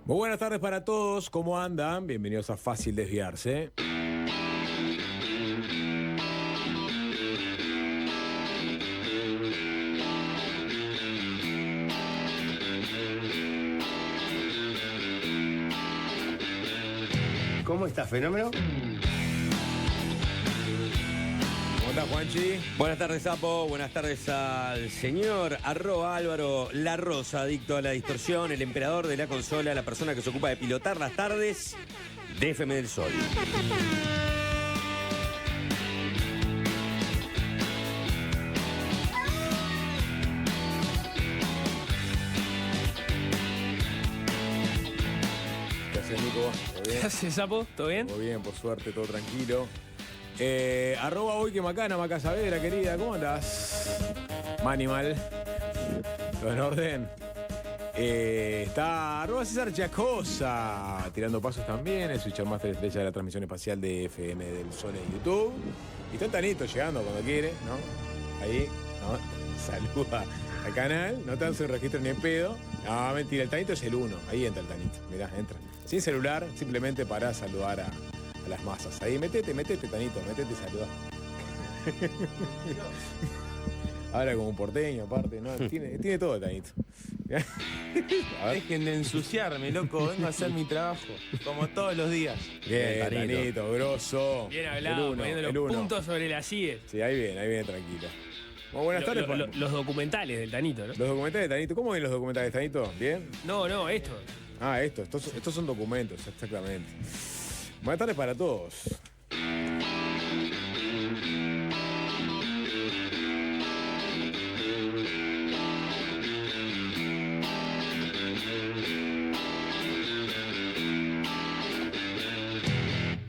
Muy buenas tardes para todos, ¿cómo andan? Bienvenidos a Fácil Desviarse. ¿Cómo está, Fenómeno? ¿Cómo estás, Juanchi? Buenas tardes, Sapo. Buenas tardes al señor @Álvaro La Rosa, adicto a la distorsión, el emperador de la consola, la persona que se ocupa de pilotar las tardes de FM del Sol. ¿Qué haces, Nico? ¿Todo bien? ¿Qué haces, Sapo? ¿Todo bien? Todo bien, por suerte, todo tranquilo. @hoy que macana, Maca Saavedra, querida, ¿cómo andás? Manimal. ¿Todo en orden? Está @César Chacosa, tirando pasos también, el switcher master estrella de la transmisión espacial de FM del Sol en YouTube. Y está el Tanito llegando cuando quiere, ¿no? Ahí, ¿no? Saluda al canal, no te dan su registro ni en pedo. No, mentira, el Tanito es el 1, ahí entra el Tanito, mirá, entra. Sin celular, simplemente para saludar a las masas. Ahí, metete, Tanito, metete y saludá. Habla como un porteño, aparte, ¿no? Tiene todo, Tanito. A ver. Dejen de ensuciarme, loco. Vengo a hacer mi trabajo, como todos los días. Bien, Tanito. Tanito, grosso. Bien hablado, poniendo el los uno. puntos sobre las IES. Sí, ahí viene, tranquila. Bueno, buenas tardes. Los documentales del Tanito, ¿no? Los documentales de Tanito. ¿Cómo ven los documentales de Tanito? ¿Bien? No, esto. Ah, estos son documentos, exactamente. Buenas tardes para todos.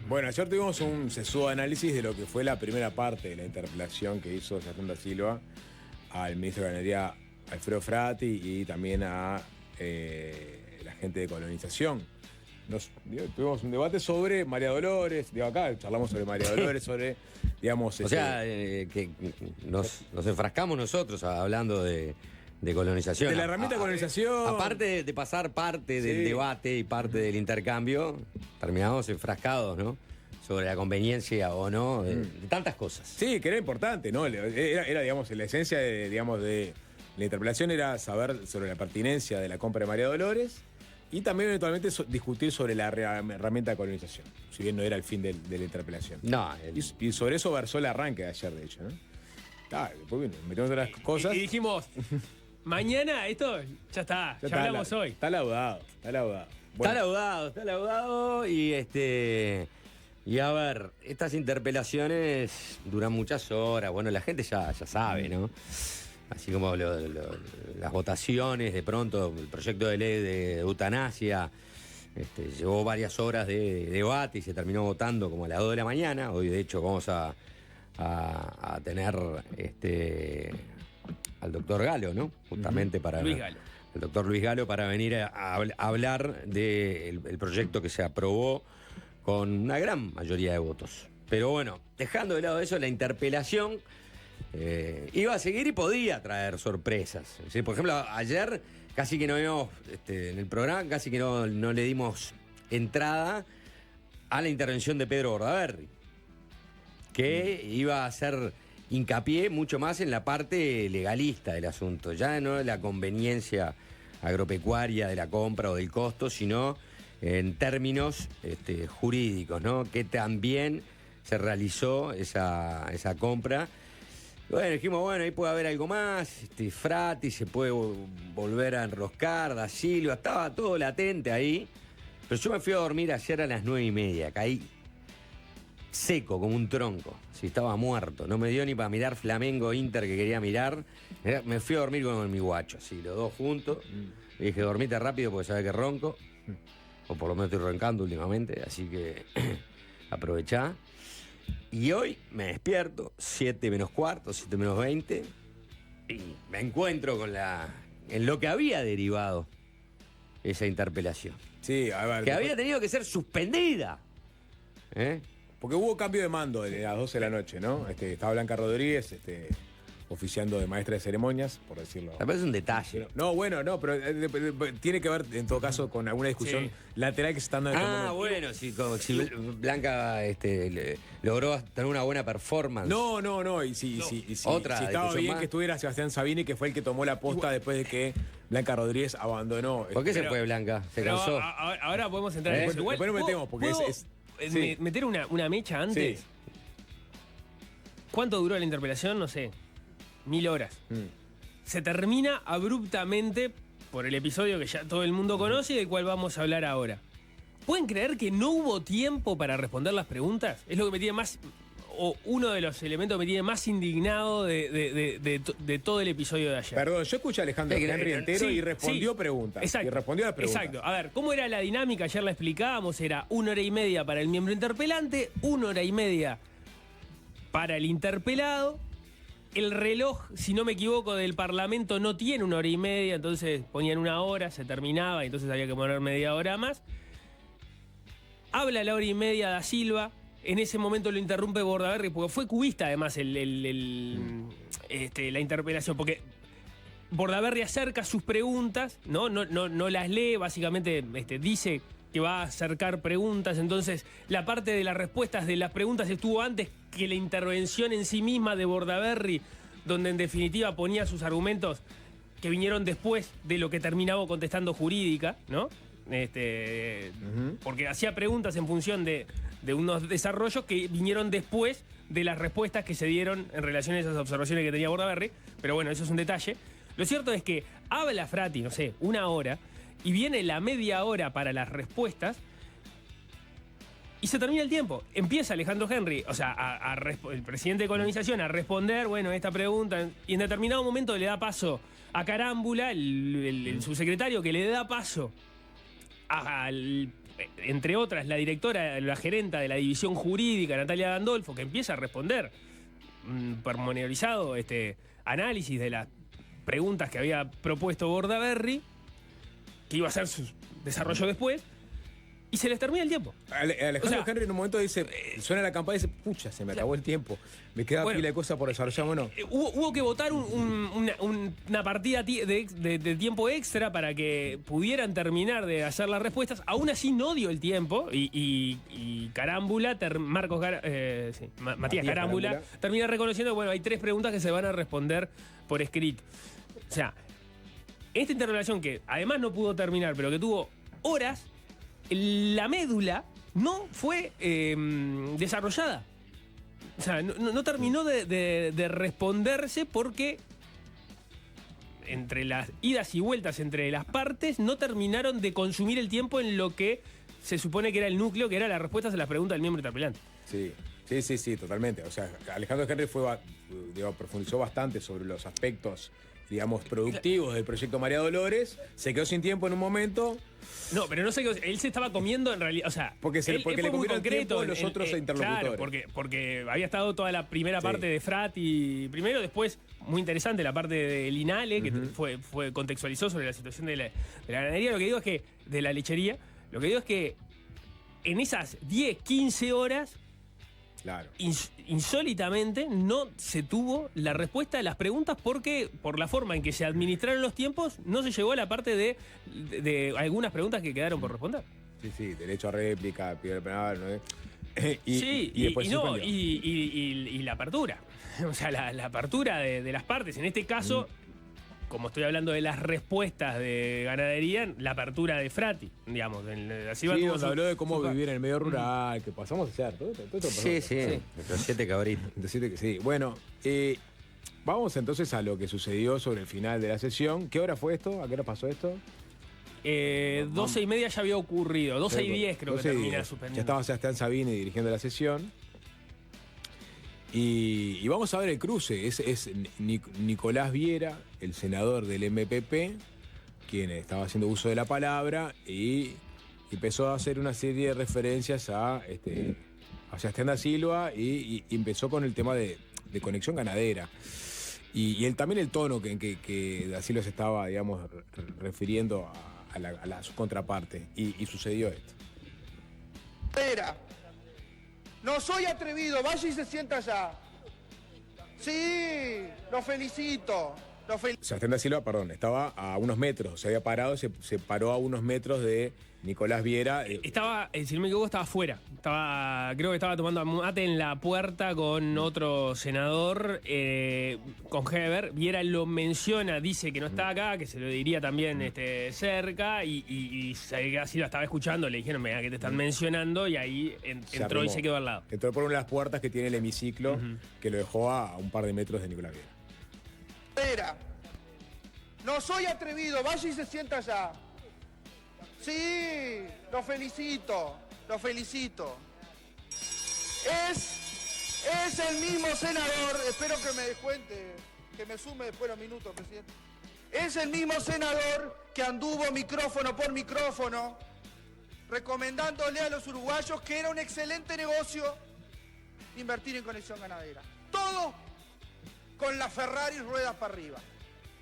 Bueno, ayer tuvimos un sesudo análisis de lo que fue la primera parte de la interpelación que hizo Sebastián da Silva al ministro de Ganadería Alfredo Frati y también a la gente de colonización. Tuvimos un debate sobre María Dolores, acá charlamos sobre María Dolores, sobre, digamos... O sea, que nos enfrascamos nosotros hablando de colonización. de la herramienta de colonización. Aparte de pasar parte del debate y parte del intercambio, terminamos enfrascados, ¿no? Sobre la conveniencia o no de tantas cosas. Sí, que era importante, ¿no? Era, digamos, la esencia de la interpelación era saber sobre la pertinencia de la compra de María Dolores y también eventualmente discutir sobre la herramienta de colonización, si bien no era el fin de la interpelación. No, Y sobre eso versó el arranque de ayer, de hecho, ¿no? Después bueno, metemos otras cosas. Y dijimos, mañana esto ya está, ya hablamos hoy. Está laudado. Bueno, Está laudado y a ver, estas interpelaciones duran muchas horas, bueno, la gente ya sabe, ¿no? Así como las votaciones, de pronto, el proyecto de ley de eutanasia, llevó varias horas de debate y se terminó votando como a las 2 de la mañana. Hoy, de hecho, vamos a tener al doctor Galo, ¿no? Justamente para... Luis Galo. El doctor Luis Galo para venir a hablar del proyecto que se aprobó con una gran mayoría de votos. Pero bueno, dejando de lado eso, la interpelación iba a seguir y podía traer sorpresas. Es decir, por ejemplo, ayer casi que no vimos, en el programa, casi que no le dimos entrada a la intervención de Pedro Bordaberry, que iba a hacer hincapié mucho más en la parte legalista del asunto, ya no la conveniencia agropecuaria de la compra o del costo, sino en términos jurídicos, ¿no? Que también se realizó esa compra. Bueno, dijimos, bueno, ahí puede haber algo más, Frati se puede volver a enroscar, da Silva, estaba todo latente ahí, pero yo me fui a dormir ayer a las 9:30, caí seco como un tronco, estaba muerto, no me dio ni para mirar Flamengo Inter que quería mirar, me fui a dormir con mi guacho, así, los dos juntos, y dije, dormite rápido porque sabes que ronco, o por lo menos estoy roncando últimamente, así que aprovechá. Y hoy me despierto, 7 menos cuarto, 7 menos 20, y me encuentro en lo que había derivado esa interpelación. Sí, a ver. Que había tenido que ser suspendida. Porque hubo cambio de mando a las 12 de la noche, ¿no? Estaba Blanca Rodríguez, oficiando de maestra de ceremonias, por decirlo. Me parece un detalle. No, bueno, no, pero tiene que ver en todo caso con alguna discusión Sí. lateral que se está dando en este momento. Bueno, si Blanca logró tener una buena performance. No, y si Otra si estaba discusión bien más. que estuviera Sebastián Sabini, que fue el que tomó la posta después de que Blanca Rodríguez abandonó. ¿Por qué se Pero- fue Blanca? ¿Se Pero cansó? ahora podemos entrar en ¿Eh? eso. Igual, Después nos metemos, porque ¿puedo sí. meter una mecha antes? Sí. ¿Cuánto duró la interpelación? No sé. 1000 horas. Mm. Se termina abruptamente por el episodio que ya todo el mundo conoce y del cual vamos a hablar ahora. ¿Pueden creer que no hubo tiempo para responder las preguntas? Es lo que me tiene más, o uno de los elementos que me tiene más indignado de todo el episodio de ayer. Perdón, yo escuché a Alejandro Sí, Henry entero Sí, y respondió sí. preguntas. Exacto. Y respondió a las preguntas. Exacto. A ver, ¿cómo era la dinámica? Ayer la explicábamos. Era 1 hora y media para el miembro interpelante, 1 hora y media para el interpelado. El reloj, si no me equivoco, del Parlamento no tiene 1 hora y media, entonces ponían 1 hora, se terminaba, y entonces había que poner media hora más. Habla la hora y media Da Silva. En ese momento lo interrumpe Bordaberry, porque fue cubista además la interpelación, porque Bordaberry acerca sus preguntas, no las lee, básicamente dice que va a acercar preguntas, entonces la parte de las respuestas de las preguntas estuvo antes que la intervención en sí misma de Bordaberry, donde en definitiva ponía sus argumentos que vinieron después de lo que terminaba contestando Jurídica, ¿no? Porque hacía preguntas en función de unos desarrollos que vinieron después de las respuestas que se dieron en relación a esas observaciones que tenía Bordaberry, pero bueno, eso es un detalle. Lo cierto es que habla Frati, no sé, 1 hora, y viene la media hora para las respuestas, y se termina el tiempo. Empieza Alejandro Henry, o sea, el presidente de colonización, a responder, bueno, esta pregunta, y en determinado momento le da paso a Carámbula, el subsecretario, que le da paso entre otras, la directora, la gerenta de la división jurídica, Natalia Gandolfo, que empieza a responder pormenorizado análisis de las preguntas que había propuesto Bordaberry, que iba a hacer su desarrollo después, y se les termina el tiempo. Alejandro O sea, Henry en un momento dice, suena la campana y dice, pucha, se me acabó el tiempo. Me queda Bueno, pila de cosas por desarrollar. Bueno, Hubo que votar una partida de tiempo extra para que pudieran terminar de hacer las respuestas. Aún así no dio el tiempo y Carámbula, Matías Carámbula, termina reconociendo, bueno, hay 3 preguntas que se van a responder por escrito. O sea, esta interpelación que además no pudo terminar, pero que tuvo horas, la médula no fue desarrollada. O sea, no terminó de responderse porque entre las idas y vueltas entre las partes no terminaron de consumir el tiempo en lo que se supone que era el núcleo, que era las respuestas a las preguntas del miembro interpelante. sí, totalmente. O sea, Alejandro Henry profundizó bastante sobre los aspectos, digamos, productivos del proyecto María Dolores. Se quedó sin tiempo en un momento. No, pero no sé qué. Él se estaba comiendo en realidad. O sea, Porque él le fue muy comieron concreto tiempo los otros interlocutores. Claro, porque había estado toda la primera Sí. parte de Frati primero, después, muy interesante, la parte del INALE, que fue contextualizó sobre la situación de la ganadería. Lo que digo es que, de la lechería, lo que digo es que en esas 10, 15 horas, Claro. insólitamente no se tuvo la respuesta a las preguntas porque por la forma en que se administraron los tiempos no se llegó a la parte de algunas preguntas que quedaron por responder. Sí, derecho a réplica, piedra penal, ¿no? Y después no, suspendió. y la apertura. O sea, la apertura de las partes. En este caso, como estoy hablando de las respuestas de ganadería, la apertura de Frati, digamos. Así Sí, donde habló de cómo vivir en el medio rural, que pasamos a hacer todo esto Sí, los 7 cabritos. Decirte que sí. Bueno, vamos entonces a lo que sucedió sobre el final de la sesión. ¿Qué hora fue esto? ¿A qué hora pasó esto? 12:30 ya había ocurrido. 12:10 creo que 12:10. termina Ya suspendiendo. estaba Sebastián Sabini dirigiendo la sesión. Y vamos a ver el cruce. Es Nicolás Viera, el senador del MPP, quien estaba haciendo uso de la palabra y empezó a hacer una serie de referencias a Sebastián da Silva y empezó con el tema de conexión ganadera. Y también el tono que da Silva se estaba, digamos, refiriendo a su contraparte. Y sucedió esto. No soy atrevido, vaya y se sienta allá. Sí, lo felicito. Sebastián da Silva, perdón, estaba a unos metros, se había parado, se paró a unos metros de Nicolás Viera. Estaba, si no me equivoco, estaba afuera. Creo que estaba tomando mate en la puerta con otro senador, con Heber. Viera lo menciona, dice que no está acá, que se lo diría también cerca, y así lo estaba escuchando, le dijeron, mira, que te están mencionando, y ahí entró y se quedó al lado. Entró por una de las puertas que tiene el hemiciclo, que lo dejó a un par de metros de Nicolás Viera. No soy atrevido, vaya y se sienta allá. Sí, lo felicito, lo felicito. Es el mismo senador, espero que me descuente, que me sume después los minutos, presidente. Es el mismo senador que anduvo micrófono por micrófono recomendándole a los uruguayos que era un excelente negocio invertir en conexión ganadera. Todo con la Ferrari ruedas para arriba.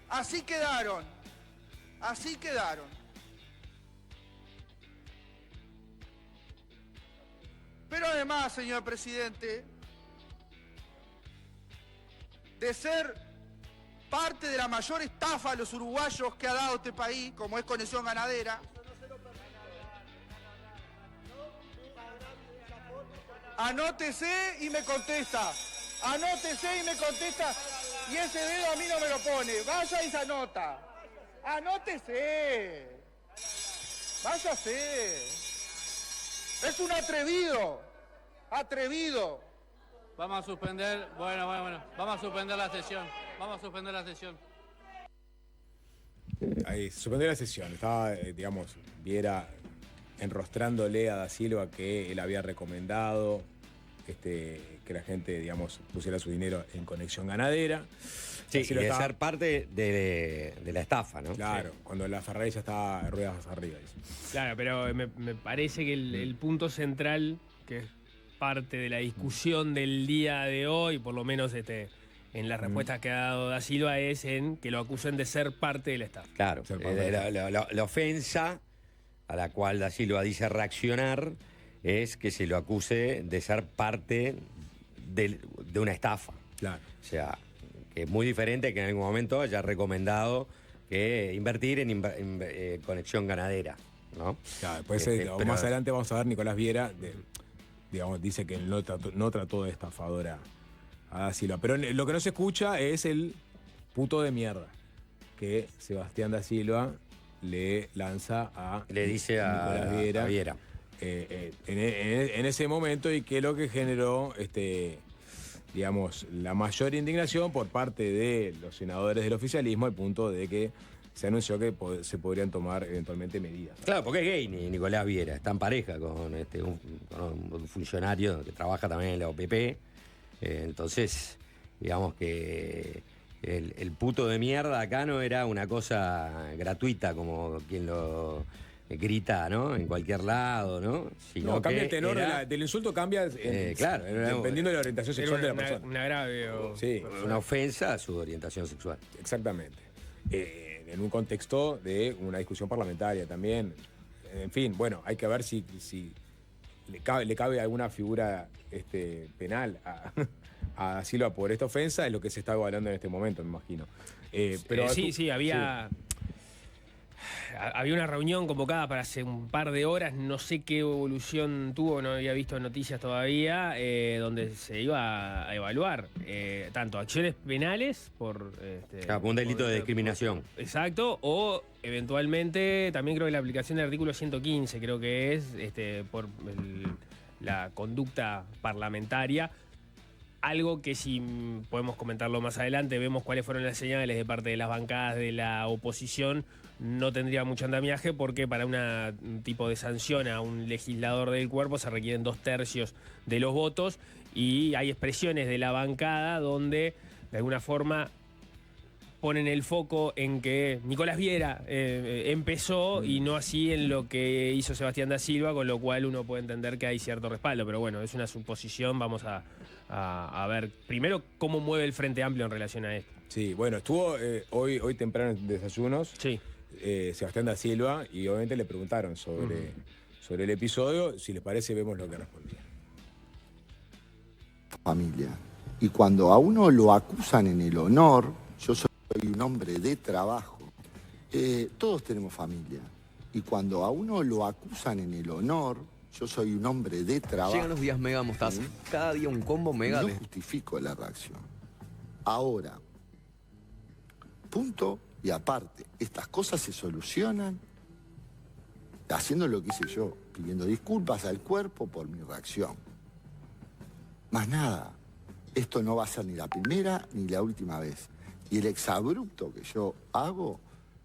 Así quedaron. Así quedaron. Pero además, señor presidente, de ser parte de la mayor estafa a los uruguayos que ha dado este país, como es Conexión Ganadera, anótese y me contesta. Anótese y me contesta. Y ese dedo a mí no me lo pone. Vaya y se anota. Anótese. Váyase. Es un atrevido. Atrevido. Vamos a suspender. Bueno. Vamos a suspender la sesión. Vamos a suspender la sesión. Ahí, suspendió la sesión. Estaba, digamos, Viera enrostrándole a Da Silva que él había recomendado que la gente, digamos, pusiera su dinero en Conexión Ganadera. Sí, y de ser parte de la estafa, ¿no? Claro, sí. Cuando la Ferrari ya estaba ruedas arriba. Dice. Claro, pero me parece que el punto central, que es parte de la discusión del día de hoy, por lo menos en las respuestas que ha dado Da Silva, es en que lo acusen de ser parte de la estafa. Claro, la ofensa a la cual Da Silva dice reaccionar es que se lo acuse de ser parte de una estafa. Claro. O sea, que es muy diferente que en algún momento haya recomendado que invertir en conexión ganadera, ¿no? Claro, después más adelante vamos a ver Nicolás Viera, digamos, dice que él no trató de estafadora a Da Silva. Pero lo que no se escucha es el puto de mierda que Sebastián Da Silva le lanza le dice Nicolás Viera. A Viera. En ese momento, y que lo que generó digamos, la mayor indignación por parte de los senadores del oficialismo, al punto de que se anunció que se podrían tomar eventualmente medidas. Claro, porque es gay Nicolás Viera, está en pareja con un funcionario que trabaja también en la OPP, entonces, digamos que el puto de mierda acá no era una cosa gratuita como quien lo grita, ¿no? En cualquier lado, ¿no? No, cambia el tenor del insulto, cambia claro, dependiendo de la orientación sexual de la persona. Un agravio. Sí. Una ofensa a su orientación sexual. Exactamente. En un contexto de una discusión parlamentaria también. En fin, bueno, hay que ver si le cabe alguna figura penal a Silva por esta ofensa, es lo que se está evaluando en este momento, me imagino. Pero sí, había... Sí. Había una reunión convocada para hace un par de horas, no sé qué evolución tuvo, no había visto noticias todavía, donde se iba a evaluar tanto acciones penales por... un delito de discriminación. Exacto, o eventualmente también creo que la aplicación del artículo 115, creo que es por la conducta parlamentaria. Algo que si podemos comentarlo más adelante, vemos cuáles fueron las señales de parte de las bancadas de la oposición, no tendría mucho andamiaje porque para un tipo de sanción a un legislador del cuerpo se requieren 2/3 de los votos y hay expresiones de la bancada donde de alguna forma ponen el foco en que Nicolás Viera empezó y no así en lo que hizo Sebastián Da Silva, con lo cual uno puede entender que hay cierto respaldo, pero bueno, es una suposición, vamos a ver primero cómo mueve el Frente Amplio en relación a esto. Sí, bueno, estuvo hoy temprano en desayunos Sebastián Da Silva y obviamente le preguntaron sobre el episodio. Si les parece, vemos lo que respondía. Familia. Y cuando a uno lo acusan en el honor, yo soy un hombre de trabajo, todos tenemos familia. Y cuando a uno lo acusan en el honor, yo soy un hombre de trabajo. Llegan los días mega mostaza. Cada día un combo mega No de... justifico la reacción. Ahora, punto y aparte, estas cosas se solucionan haciendo lo que hice yo, pidiendo disculpas al cuerpo por mi reacción. Más nada, esto no va a ser ni la primera ni la última vez. Y el exabrupto que yo hago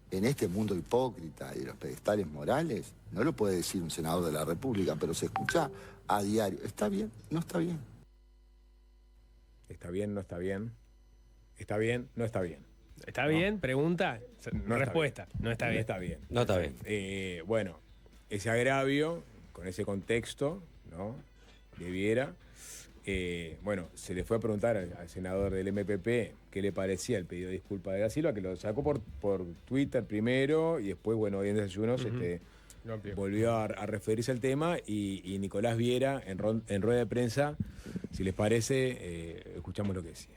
en este mundo hipócrita y de los pedestales morales, no lo puede decir un senador de la República, pero se escucha a diario. ¿Está bien? No está bien. ¿Está bien? ¿No está bien? ¿Está bien? ¿No está bien? ¿Está bien? Pregunta. No Respuesta. No está bien. No está bien. No está bien. Bueno, ese agravio, con ese contexto, ¿no? Debiera. Bueno, se le fue a preguntar al senador del MPP qué le parecía el pedido de disculpas de Da Silva, que lo sacó por Twitter primero y después, bueno, hoy en Desayunos volvió a referirse al tema y Nicolás Viera en rueda de prensa, si les parece, escuchamos lo que decía.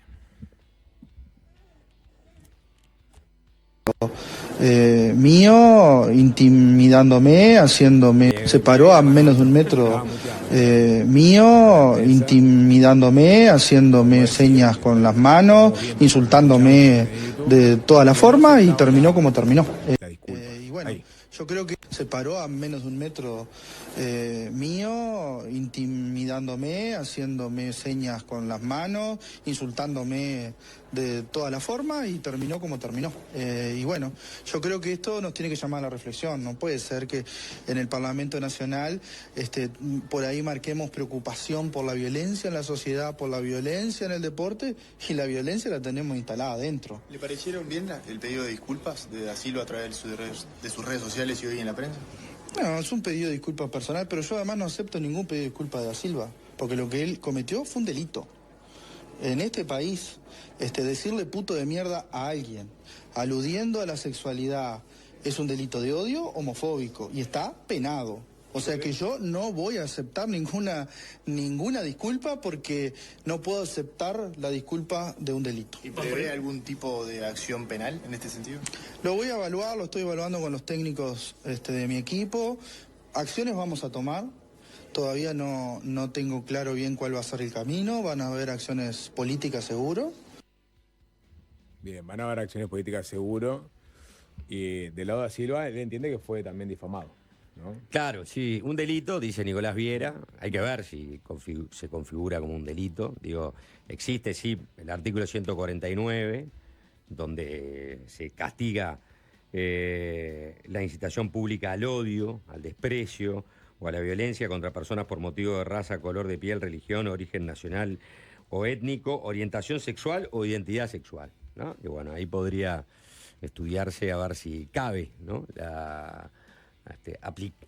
Mío intimidándome, haciéndome, se paró a menos de un metro, mío intimidándome, haciéndome señas con las manos, insultándome de toda la forma y terminó como terminó. Y bueno, yo creo que se paró a menos de un metro, mío intimidándome, haciéndome señas con las manos, insultándome de toda la forma y terminó como terminó. Y bueno, yo creo que esto nos tiene que llamar a la reflexión. No puede ser que en el Parlamento Nacional por ahí marquemos preocupación por la violencia en la sociedad, por la violencia en el deporte, y la violencia la tenemos instalada adentro. ¿Le parecieron bien el pedido de disculpas de Da Silva a través de sus redes sociales y hoy en la prensa? No, es un pedido de disculpas personal, pero yo además no acepto ningún pedido de disculpas de Da Silva, porque lo que él cometió fue un delito. En este país, decirle puto de mierda a alguien, aludiendo a la sexualidad, es un delito de odio homofóbico y está penado. O sea que yo no voy a aceptar ninguna disculpa porque no puedo aceptar la disculpa de un delito. ¿Y prevé algún tipo de acción penal en este sentido? Lo voy a evaluar, lo estoy evaluando con los técnicos de mi equipo. Acciones vamos a tomar. Todavía no tengo claro bien cuál va a ser el camino. Van a haber acciones políticas seguro. Bien, van a haber acciones políticas seguro. Y del lado de Silva, él entiende que fue también difamado, ¿no? Claro, sí, un delito, dice Nicolás Viera. Hay que ver si se configura como un delito. Digo, existe, sí, el artículo 149, donde se castiga la incitación pública al odio, al desprecio o a la violencia contra personas por motivo de raza, color de piel, religión, origen nacional o étnico, orientación sexual o identidad sexual, ¿no? Y bueno, ahí podría estudiarse a ver si cabe, ¿no?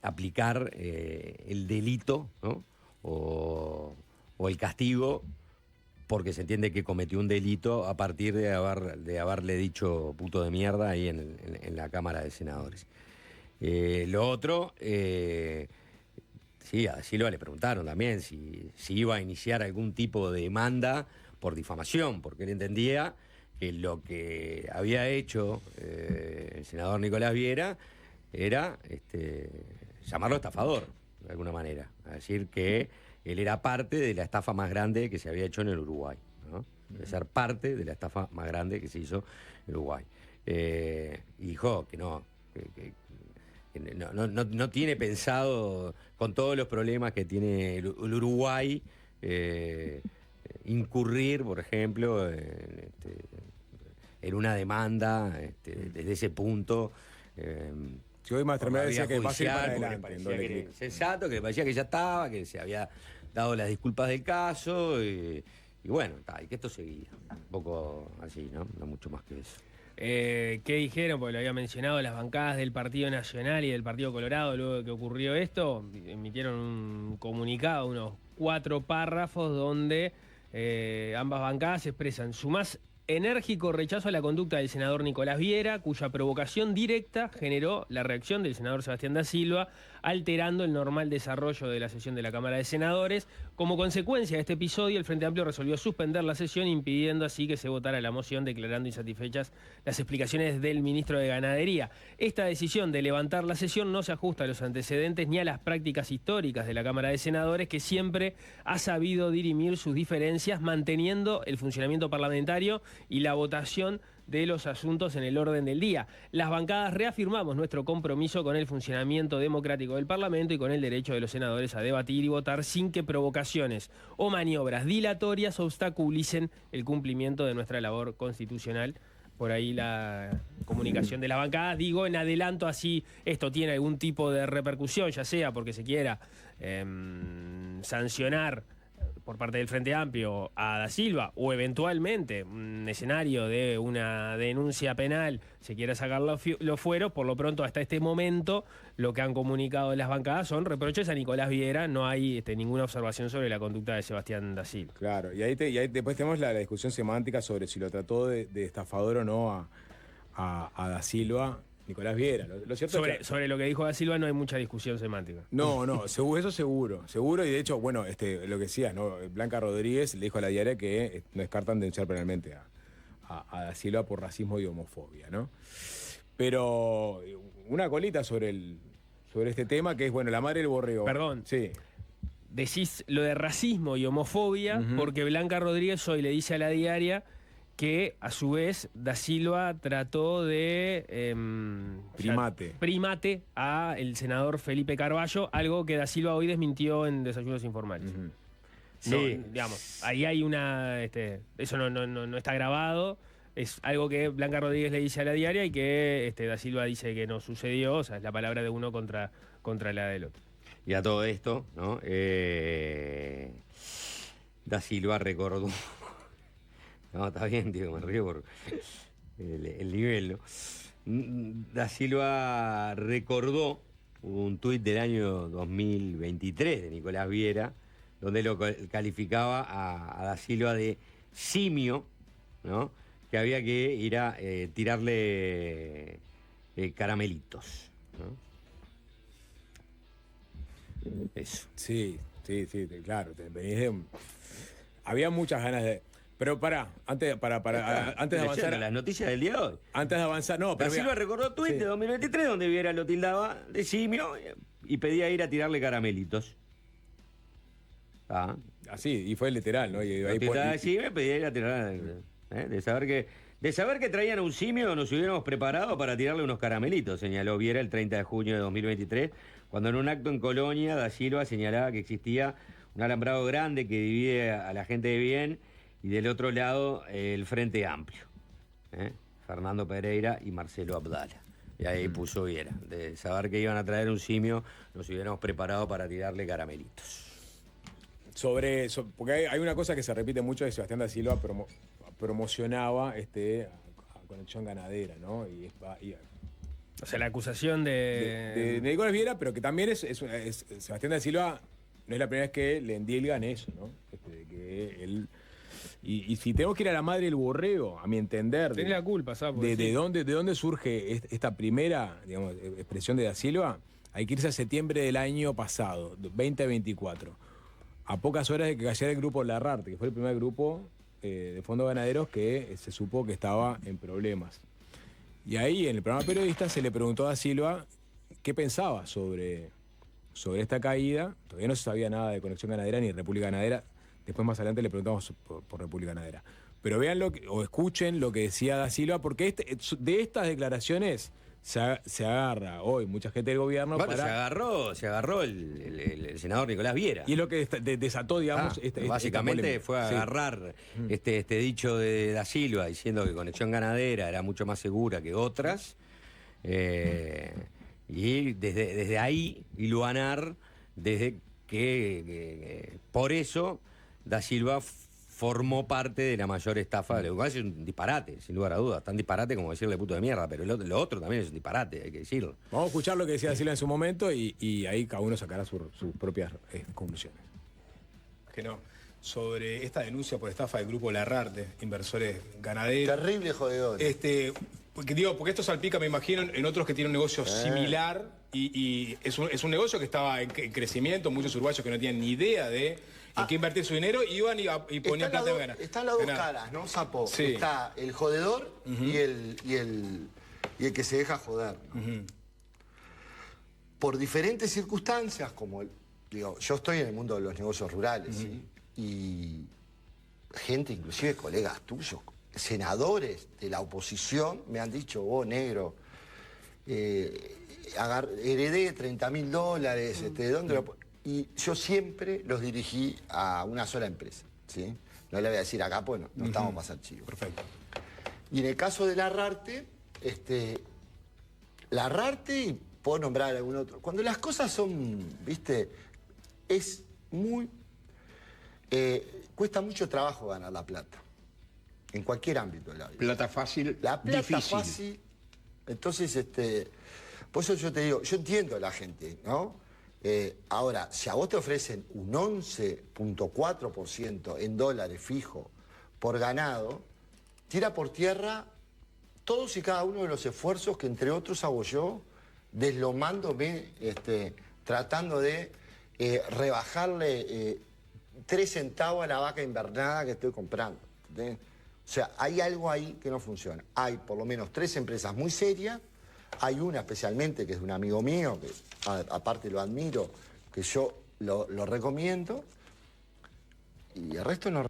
Aplicar el delito, ¿no? o el castigo, porque se entiende que cometió un delito a partir de haberle dicho puto de mierda ahí en la Cámara de Senadores. Lo otro, sí, a Silva le preguntaron también si iba a iniciar algún tipo de demanda por difamación, porque él entendía que lo que había hecho el senador Nicolás Viera era llamarlo estafador, de alguna manera. Es decir, que él era parte de la estafa más grande que se había hecho en el Uruguay, ¿no? De ser parte de la estafa más grande que se hizo en Uruguay. Y dijo que no, no tiene pensado, con todos los problemas que tiene el Uruguay, incurrir, por ejemplo, en una demanda desde ese punto. Si hoy más tremendo decía que va a ir para judicial, adelante. porque le parecía que era sensato, que le parecía que ya estaba, que se había dado las disculpas del caso y bueno, y que esto seguía. Un poco así, ¿no? No mucho más que eso. ¿Qué dijeron? Porque lo había mencionado las bancadas del Partido Nacional y del Partido Colorado luego de que ocurrió esto. Emitieron un comunicado, unos 4 párrafos donde ambas bancadas expresan su más enérgico rechazo a la conducta del senador Nicolás Viera, cuya provocación directa generó la reacción del senador Sebastián da Silva, alterando el normal desarrollo de la sesión de la Cámara de Senadores. Como consecuencia de este episodio, el Frente Amplio resolvió suspender la sesión, impidiendo así que se votara la moción, declarando insatisfechas las explicaciones del ministro de Ganadería. Esta decisión de levantar la sesión no se ajusta a los antecedentes ni a las prácticas históricas de la Cámara de Senadores, que siempre ha sabido dirimir sus diferencias, manteniendo el funcionamiento parlamentario y la votación de los asuntos en el orden del día. Las bancadas reafirmamos nuestro compromiso con el funcionamiento democrático del Parlamento y con el derecho de los senadores a debatir y votar sin que provocaciones o maniobras dilatorias obstaculicen el cumplimiento de nuestra labor constitucional. Por ahí la comunicación de la bancada. Digo en adelanto, así esto tiene algún tipo de repercusión, ya sea porque se quiera sancionar por parte del Frente Amplio a da Silva, o eventualmente un escenario de una denuncia penal se quiera sacar los fueros. Por lo pronto, hasta este momento, lo que han comunicado las bancadas son reproches a Nicolás Viera. No hay ninguna observación sobre la conducta de Sebastián da Silva. Claro, y ahí después tenemos la discusión semántica sobre si lo trató de estafador o no a da Silva, Nicolás Viera. Lo cierto es que sobre lo que dijo da Silva no hay mucha discusión semántica. No, eso seguro. Y de hecho, bueno, lo que decías, ¿no? Blanca Rodríguez le dijo a la diaria que no descartan denunciar penalmente a da Silva por racismo y homofobia, ¿no? Pero una colita sobre este tema, que es, bueno, la madre del borrego. Perdón. Sí. Decís lo de racismo y homofobia, porque Blanca Rodríguez hoy le dice a la diaria que a su vez da Silva trató de primate a el senador Felipe Carballo, algo que da Silva hoy desmintió en Desayunos Informales. Sí. No, digamos, ahí hay una eso no está grabado, es algo que Blanca Rodríguez le dice a la diaria y que da Silva dice que no sucedió. O sea, es la palabra de uno contra la del otro. Y a todo esto, ¿no? Da Silva recordó. No, está bien, tío, me río por el nivel, ¿no? Da Silva recordó un tuit del año 2023 de Nicolás Viera, donde lo calificaba a da Silva de simio, ¿no? Que había que ir a tirarle caramelitos, ¿no? Eso. Sí, claro. Había muchas ganas de... Pero antes de avanzar... las noticias del día de hoy. Antes de avanzar, no, pero... Da Silva recordó tuit de 2023 donde Viera lo tildaba de simio y pedía ir a tirarle caramelitos. Así, y fue literal, ¿no? Y ahí me pedía ir a tirar... De saber que traían a un simio, nos hubiéramos preparado para tirarle unos caramelitos, señaló Viera el 30 de junio de 2023, cuando en un acto en Colonia, da Silva señalaba que existía un alambrado grande que divide a la gente de bien y del otro lado el Frente Amplio. Fernando Pereira y Marcelo Abdala. Y ahí puso Viera. De saber que iban a traer un simio, nos hubiéramos preparado para tirarle caramelitos. Porque hay una cosa que se repite mucho de Sebastián da Silva, promocionaba a Conexión Ganadera, ¿no? O sea, la acusación de Nicolás Viera, pero que también es Sebastián da Silva, no es la primera vez que le endilgan eso, ¿no? Que él... Y si tenemos que ir a la madre del borrego, a mi entender... Tiene la culpa, ¿sabes? ¿De dónde surge esta primera, digamos, expresión de da Silva? Hay que irse a septiembre del año pasado, 2024. A pocas horas de que cayera el grupo Larrarte, que fue el primer grupo de fondos ganaderos que se supo que estaba en problemas. Y ahí, en el programa Periodista, se le preguntó a da Silva qué pensaba sobre esta caída. Todavía no se sabía nada de Conexión Ganadera ni República Ganadera. Después, más adelante, le preguntamos por República Ganadera. Pero vean o escuchen lo que decía da Silva, porque de estas declaraciones se agarra hoy mucha gente del gobierno Se agarró el senador Nicolás Viera. Y es lo que desató, digamos... básicamente fue a agarrar este dicho de da Silva diciendo que Conexión Ganadera era mucho más segura que otras, y desde ahí iluanar desde que por eso da Silva formó parte de la mayor estafa. Lo cual es un disparate, sin lugar a dudas. Tan disparate como decirle puto de mierda, pero lo otro también es un disparate, hay que decirlo. Vamos a escuchar lo que decía da Silva en su momento y ahí cada uno sacará sus propias conclusiones. Que no. sobre esta denuncia por estafa del grupo Larrarte, inversores ganaderos. Terrible jodedor. Porque esto salpica, me imagino, en otros que tienen un negocio similar y es un negocio que estaba en crecimiento, muchos uruguayos que no tenían ni idea de en qué invertir su dinero iban y ponían plata en ganar. Están las dos caras, ¿no, Sapo? Sí. Está el jodedor y el que se deja joder. Por diferentes circunstancias, como digo, yo estoy en el mundo de los negocios rurales, ¿sí? Y gente, inclusive colegas tuyos, senadores de la oposición, me han dicho, vos, negro, heredé $30.000, ¿de dónde lo...? Y yo siempre los dirigí a una sola empresa, ¿sí? No le voy a decir acá, pues no estamos para ser chivos. Perfecto. Y en el caso de Larrarte, Larrarte, y puedo nombrar algún otro, cuando las cosas son, viste, es muy... cuesta mucho trabajo ganar la plata, en cualquier ámbito de la vida. Plata fácil, La plata difícil. fácil. Entonces, por eso yo te digo, yo entiendo a la gente, ¿no? Ahora, si a vos te ofrecen un 11.4% en dólares fijo por ganado, tira por tierra todos y cada uno de los esfuerzos que, entre otros, hago yo, deslomándome, tratando de rebajarle 3 centavos a la vaca invernada que estoy comprando. ¿Entendés? O sea, hay algo ahí que no funciona. Hay por lo menos 3 empresas muy serias. Hay una especialmente que es de un amigo mío, que aparte lo admiro, que yo lo recomiendo. Y el resto no.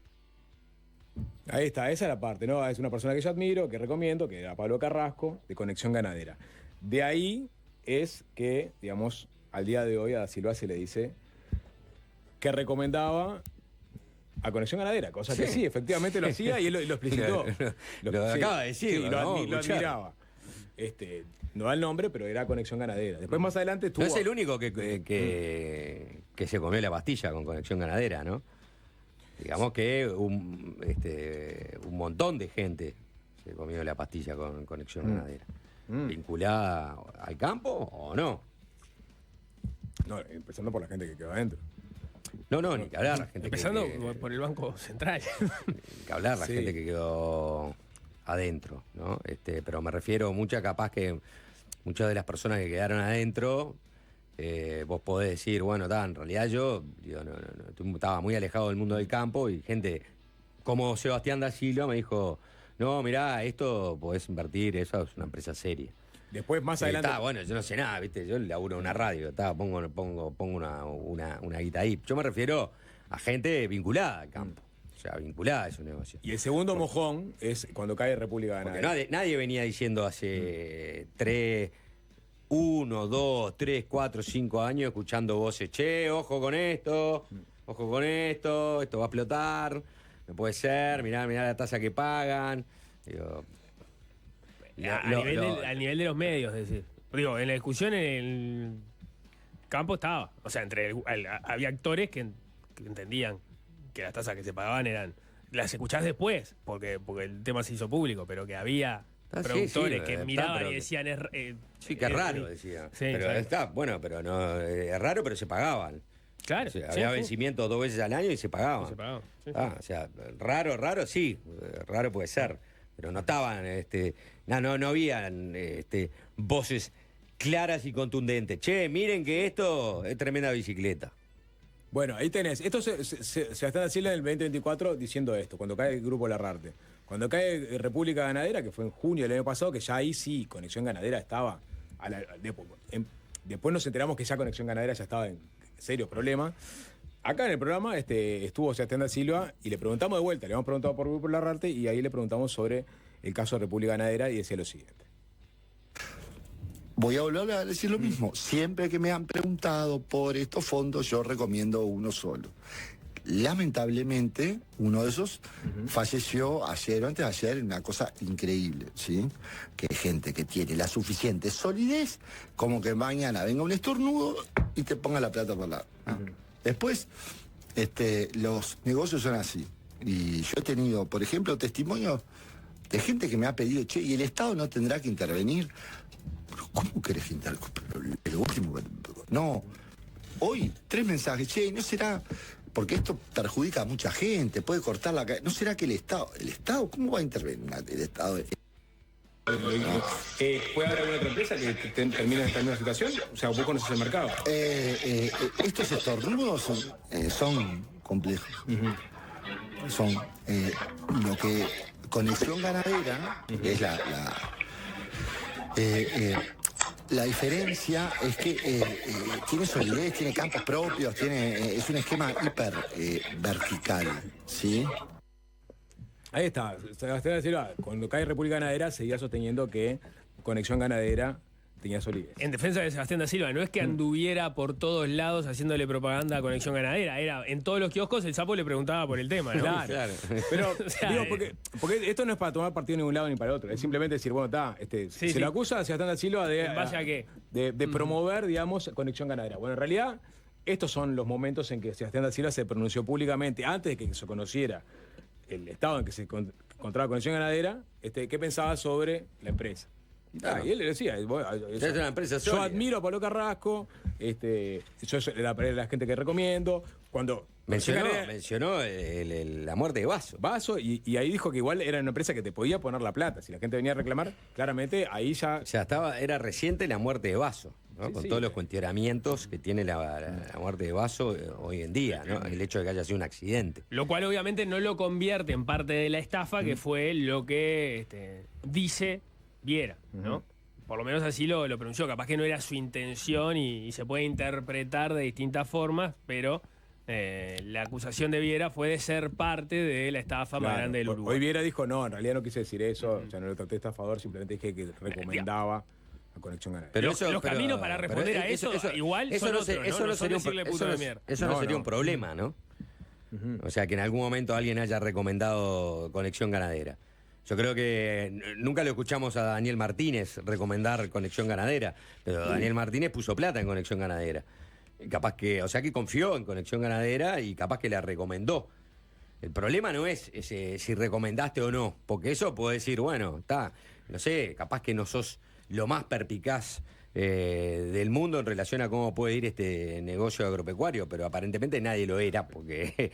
Ahí está, esa es la parte, ¿no? Es una persona que yo admiro, que recomiendo, que era Pablo Carrasco, de Conexión Ganadera. De ahí es que, digamos, al día de hoy a Da Silva se le dice que recomendaba a Conexión Ganadera, cosa que sí, efectivamente lo hacía y él lo explicitó. Lo acaba de decir, sí, lo admiraba. No da el nombre, pero era Conexión Ganadera. Después más adelante estuvo... No es el único que se comió la pastilla con Conexión Ganadera, ¿no? Digamos que un montón de gente se comió la pastilla con Conexión Ganadera. ¿Vinculada al campo o no? No, empezando por la gente que quedó adentro. No, ni que hablar. La gente empezando por el Banco Central. Ni que hablar, la gente que quedó adentro, ¿no? Pero me refiero capaz que muchas de las personas que quedaron adentro, vos podés decir, bueno, en realidad yo estaba muy alejado del mundo del campo y gente como Sebastián Da Silva me dijo, no, mirá, esto podés invertir, eso es una empresa seria. Después, más adelante... Bueno, yo no sé nada, ¿viste? Yo laburo en una radio, pongo una guita ahí. Yo me refiero a gente vinculada al campo. O sea, vinculada a su negocio. Y el segundo mojón es cuando cae República Ganadera. Porque nadie venía diciendo hace 1, 2, 3, 4, 5 años escuchando voces, che, ojo con esto, esto va a explotar, no puede ser, mirá la tasa que pagan. Digo, al nivel de los medios, es decir. Digo, en la discusión en el campo estaba. O sea, había actores que entendían que las tasas que se pagaban las escuchás después, porque el tema se hizo público, pero que había productores que miraban y decían... sí, que es raro, decía. Sí, pero está, bueno, pero no, es raro, pero se pagaban. Claro. O sea, había vencimientos 2 veces al año y se pagaban. Sí. O sea, raro sí, raro puede ser. Pero no estaban, no habían voces claras y contundentes. Che, miren que esto es tremenda bicicleta. Bueno, ahí tenés. Esto se está haciendo en el 2024 diciendo esto, cuando cae el grupo Larrarte. Cuando cae República Ganadera, que fue en junio del año pasado, que ya ahí sí, Conexión Ganadera estaba... Después nos enteramos que ya Conexión Ganadera ya estaba en serios problemas. Acá en el programa estuvo Sebastián Da Silva y le preguntamos de vuelta, le hemos preguntado por Grupo Larrarte y ahí le preguntamos sobre el caso de República Ganadera y decía lo siguiente. Voy a volver a decir lo mismo. Siempre que me han preguntado por estos fondos, yo recomiendo uno solo. Lamentablemente, uno de esos falleció ayer o antes de ayer, una cosa increíble, ¿sí? Que hay gente que tiene la suficiente solidez como que mañana venga un estornudo y te ponga la plata por la... Después, los negocios son así. Y yo he tenido, por ejemplo, testimonios de gente que me ha pedido, che, ¿y el Estado no tendrá que intervenir? ¿Cómo querés que intervenga? El último... No. Hoy, 3 mensajes, che, ¿no será porque esto perjudica a mucha gente, puede cortar la... ¿No será que el Estado, cómo va a intervenir el Estado? ¿Puede haber alguna otra empresa que termine en esta misma situación? O sea, ¿vos conoces el mercado? Estos estornudos son complejos. Son lo que Conexión Ganadera es la diferencia es que tiene solidez, tiene campos propios, es un esquema hiper vertical, ¿sí? Ahí está. Sebastián Silva, cuando cae República Ganadera, seguía sosteniendo que Conexión Ganadera tenía solidez. En defensa de Sebastián da Silva, no es que anduviera por todos lados haciéndole propaganda a Conexión Ganadera, era en todos los kioscos el sapo le preguntaba por el tema, ¿no? Claro. Pero, O sea, digo, porque esto no es para tomar partido ni de un lado ni para el otro, es simplemente decir, bueno, está, se lo acusa a Sebastián da Silva ¿En base a qué? de promover, digamos, Conexión Ganadera. Bueno, en realidad, estos son los momentos en que Sebastián da Silva se pronunció públicamente, antes de que se conociera el estado en que se encontraba Conexión Ganadera, qué pensaba sobre la empresa. Y él le decía, Es una empresa yo sólida. admiro a Pablo Carrasco, yo soy la gente que recomiendo. Cuando Mencionó Ganadera- la muerte de Vaso. y ahí dijo que igual era una empresa que te podía poner la plata. Si la gente venía a reclamar, claramente ahí ya... O sea, era reciente la muerte de Vaso, ¿no? Sí, Con sí. todos los cuestionamientos que tiene la muerte de Vaso hoy en día, ¿no? El hecho de que haya sido un accidente. Lo cual obviamente no lo convierte en parte de la estafa, que fue lo que dice Viera, ¿no? Por lo menos así lo pronunció. Capaz que no era su intención y se puede interpretar de distintas formas, pero la acusación de Viera fue de ser parte de la estafa más Claro, grande del Uruguay. Hoy Viera dijo, no, en realidad no quise decir eso, o sea, no lo traté de estafador, simplemente dije que recomendaba a Conexión Ganadera. Los caminos para responder a eso igual son no otros, ¿no? No son decirle puto de mierda. Eso no sería un problema, ¿no? O sea, que en algún momento alguien haya recomendado Conexión Ganadera. Yo creo que nunca lo escuchamos a Daniel Martínez recomendar Conexión Ganadera, pero Daniel Martínez puso plata en Conexión Ganadera. Capaz que, o sea, que confió en Conexión Ganadera y capaz que la recomendó. El problema no es si recomendaste o no, porque eso puede decir, bueno, está, no sé, capaz que no sos lo más perpicaz del mundo en relación a cómo puede ir este negocio agropecuario, pero aparentemente nadie lo era, porque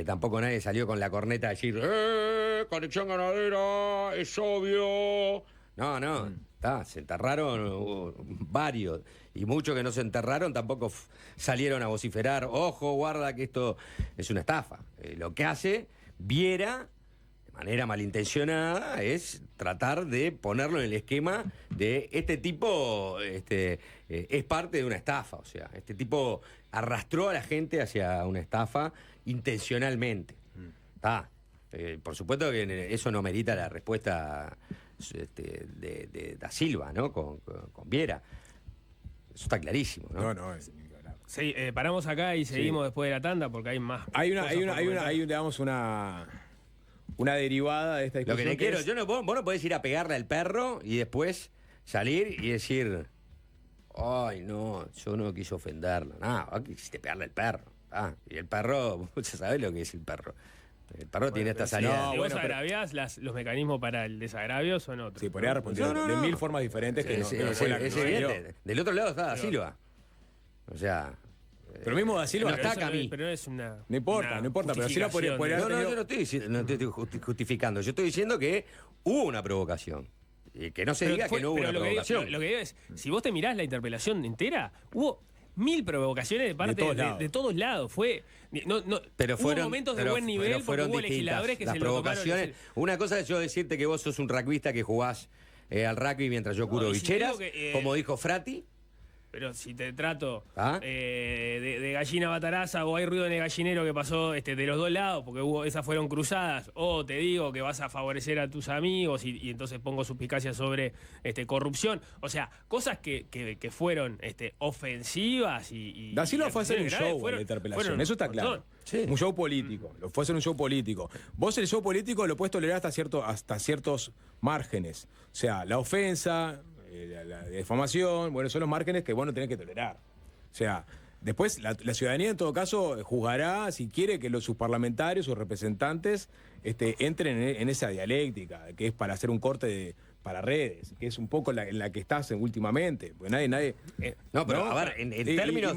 tampoco nadie salió con la corneta a decir, Conexión Ganadera, es obvio. No, se enterraron varios, y muchos que no se enterraron tampoco salieron a vociferar, ojo, guarda que esto es una estafa. Lo que hace Viera, de manera malintencionada, es tratar de ponerlo en el esquema de este tipo es parte de una estafa. O sea, este tipo arrastró a la gente hacia una estafa intencionalmente. Por supuesto que eso no merita la respuesta de da Silva, ¿no? Con Viera. Eso está clarísimo, ¿no? No, Sí, paramos acá y seguimos después de la tanda porque hay más. digamos, una derivada de esta Lo discusión. que te quiero, vos no podés ir a pegarle al perro y después salir y decir, ay, no, yo no quise ofenderlo. No, vos quisiste pegarle al perro. Y el perro, vos ya sabés lo que es el perro. El perro tiene esta salida. Si vos agraviás, los mecanismos para el desagravio son otros. Sí, podría responder de mil formas diferentes que no fue la que es salió. evidente. Del otro lado está Da Silva. O sea... Pero mismo Da Silva no está acá a mí. Pero no es una. No importa, pero Da Silva podría No, haber yo no estoy justificando. Yo estoy diciendo que hubo una provocación. Y que no se diga que no hubo una provocación. Lo que digo es, si vos te mirás la interpelación entera, hubo 1000 provocaciones de parte de todos lados. Pero hubo momentos de buen nivel porque hubo legisladores que las se lo provocaciones. tomaron. Una cosa es yo decirte que vos sos un rugbyista que jugás al rugby mientras yo curo y si bicheras, te digo que, como dijo Frati. Pero si te trato de gallina bataraza o hay ruido en el gallinero que pasó de los dos lados, porque esas fueron cruzadas, o te digo que vas a favorecer a tus amigos y entonces pongo suspicacia sobre corrupción. O sea, cosas que fueron ofensivas y Da Silva fue a hacer un graves, show en la interpelación, eso está claro. Sí. Un show político, fue a hacer un show político. Vos el show político lo puedes tolerar hasta ciertos márgenes. O sea, la ofensa, la difamación, bueno, son los márgenes que vos no tenés que tolerar. O sea, después la ciudadanía en todo caso juzgará si quiere que sus parlamentarios, sus representantes, entren en esa dialéctica, que es para hacer un corte para redes, que es un poco en la que estás últimamente. Porque nadie. No, pero a ver, en términos.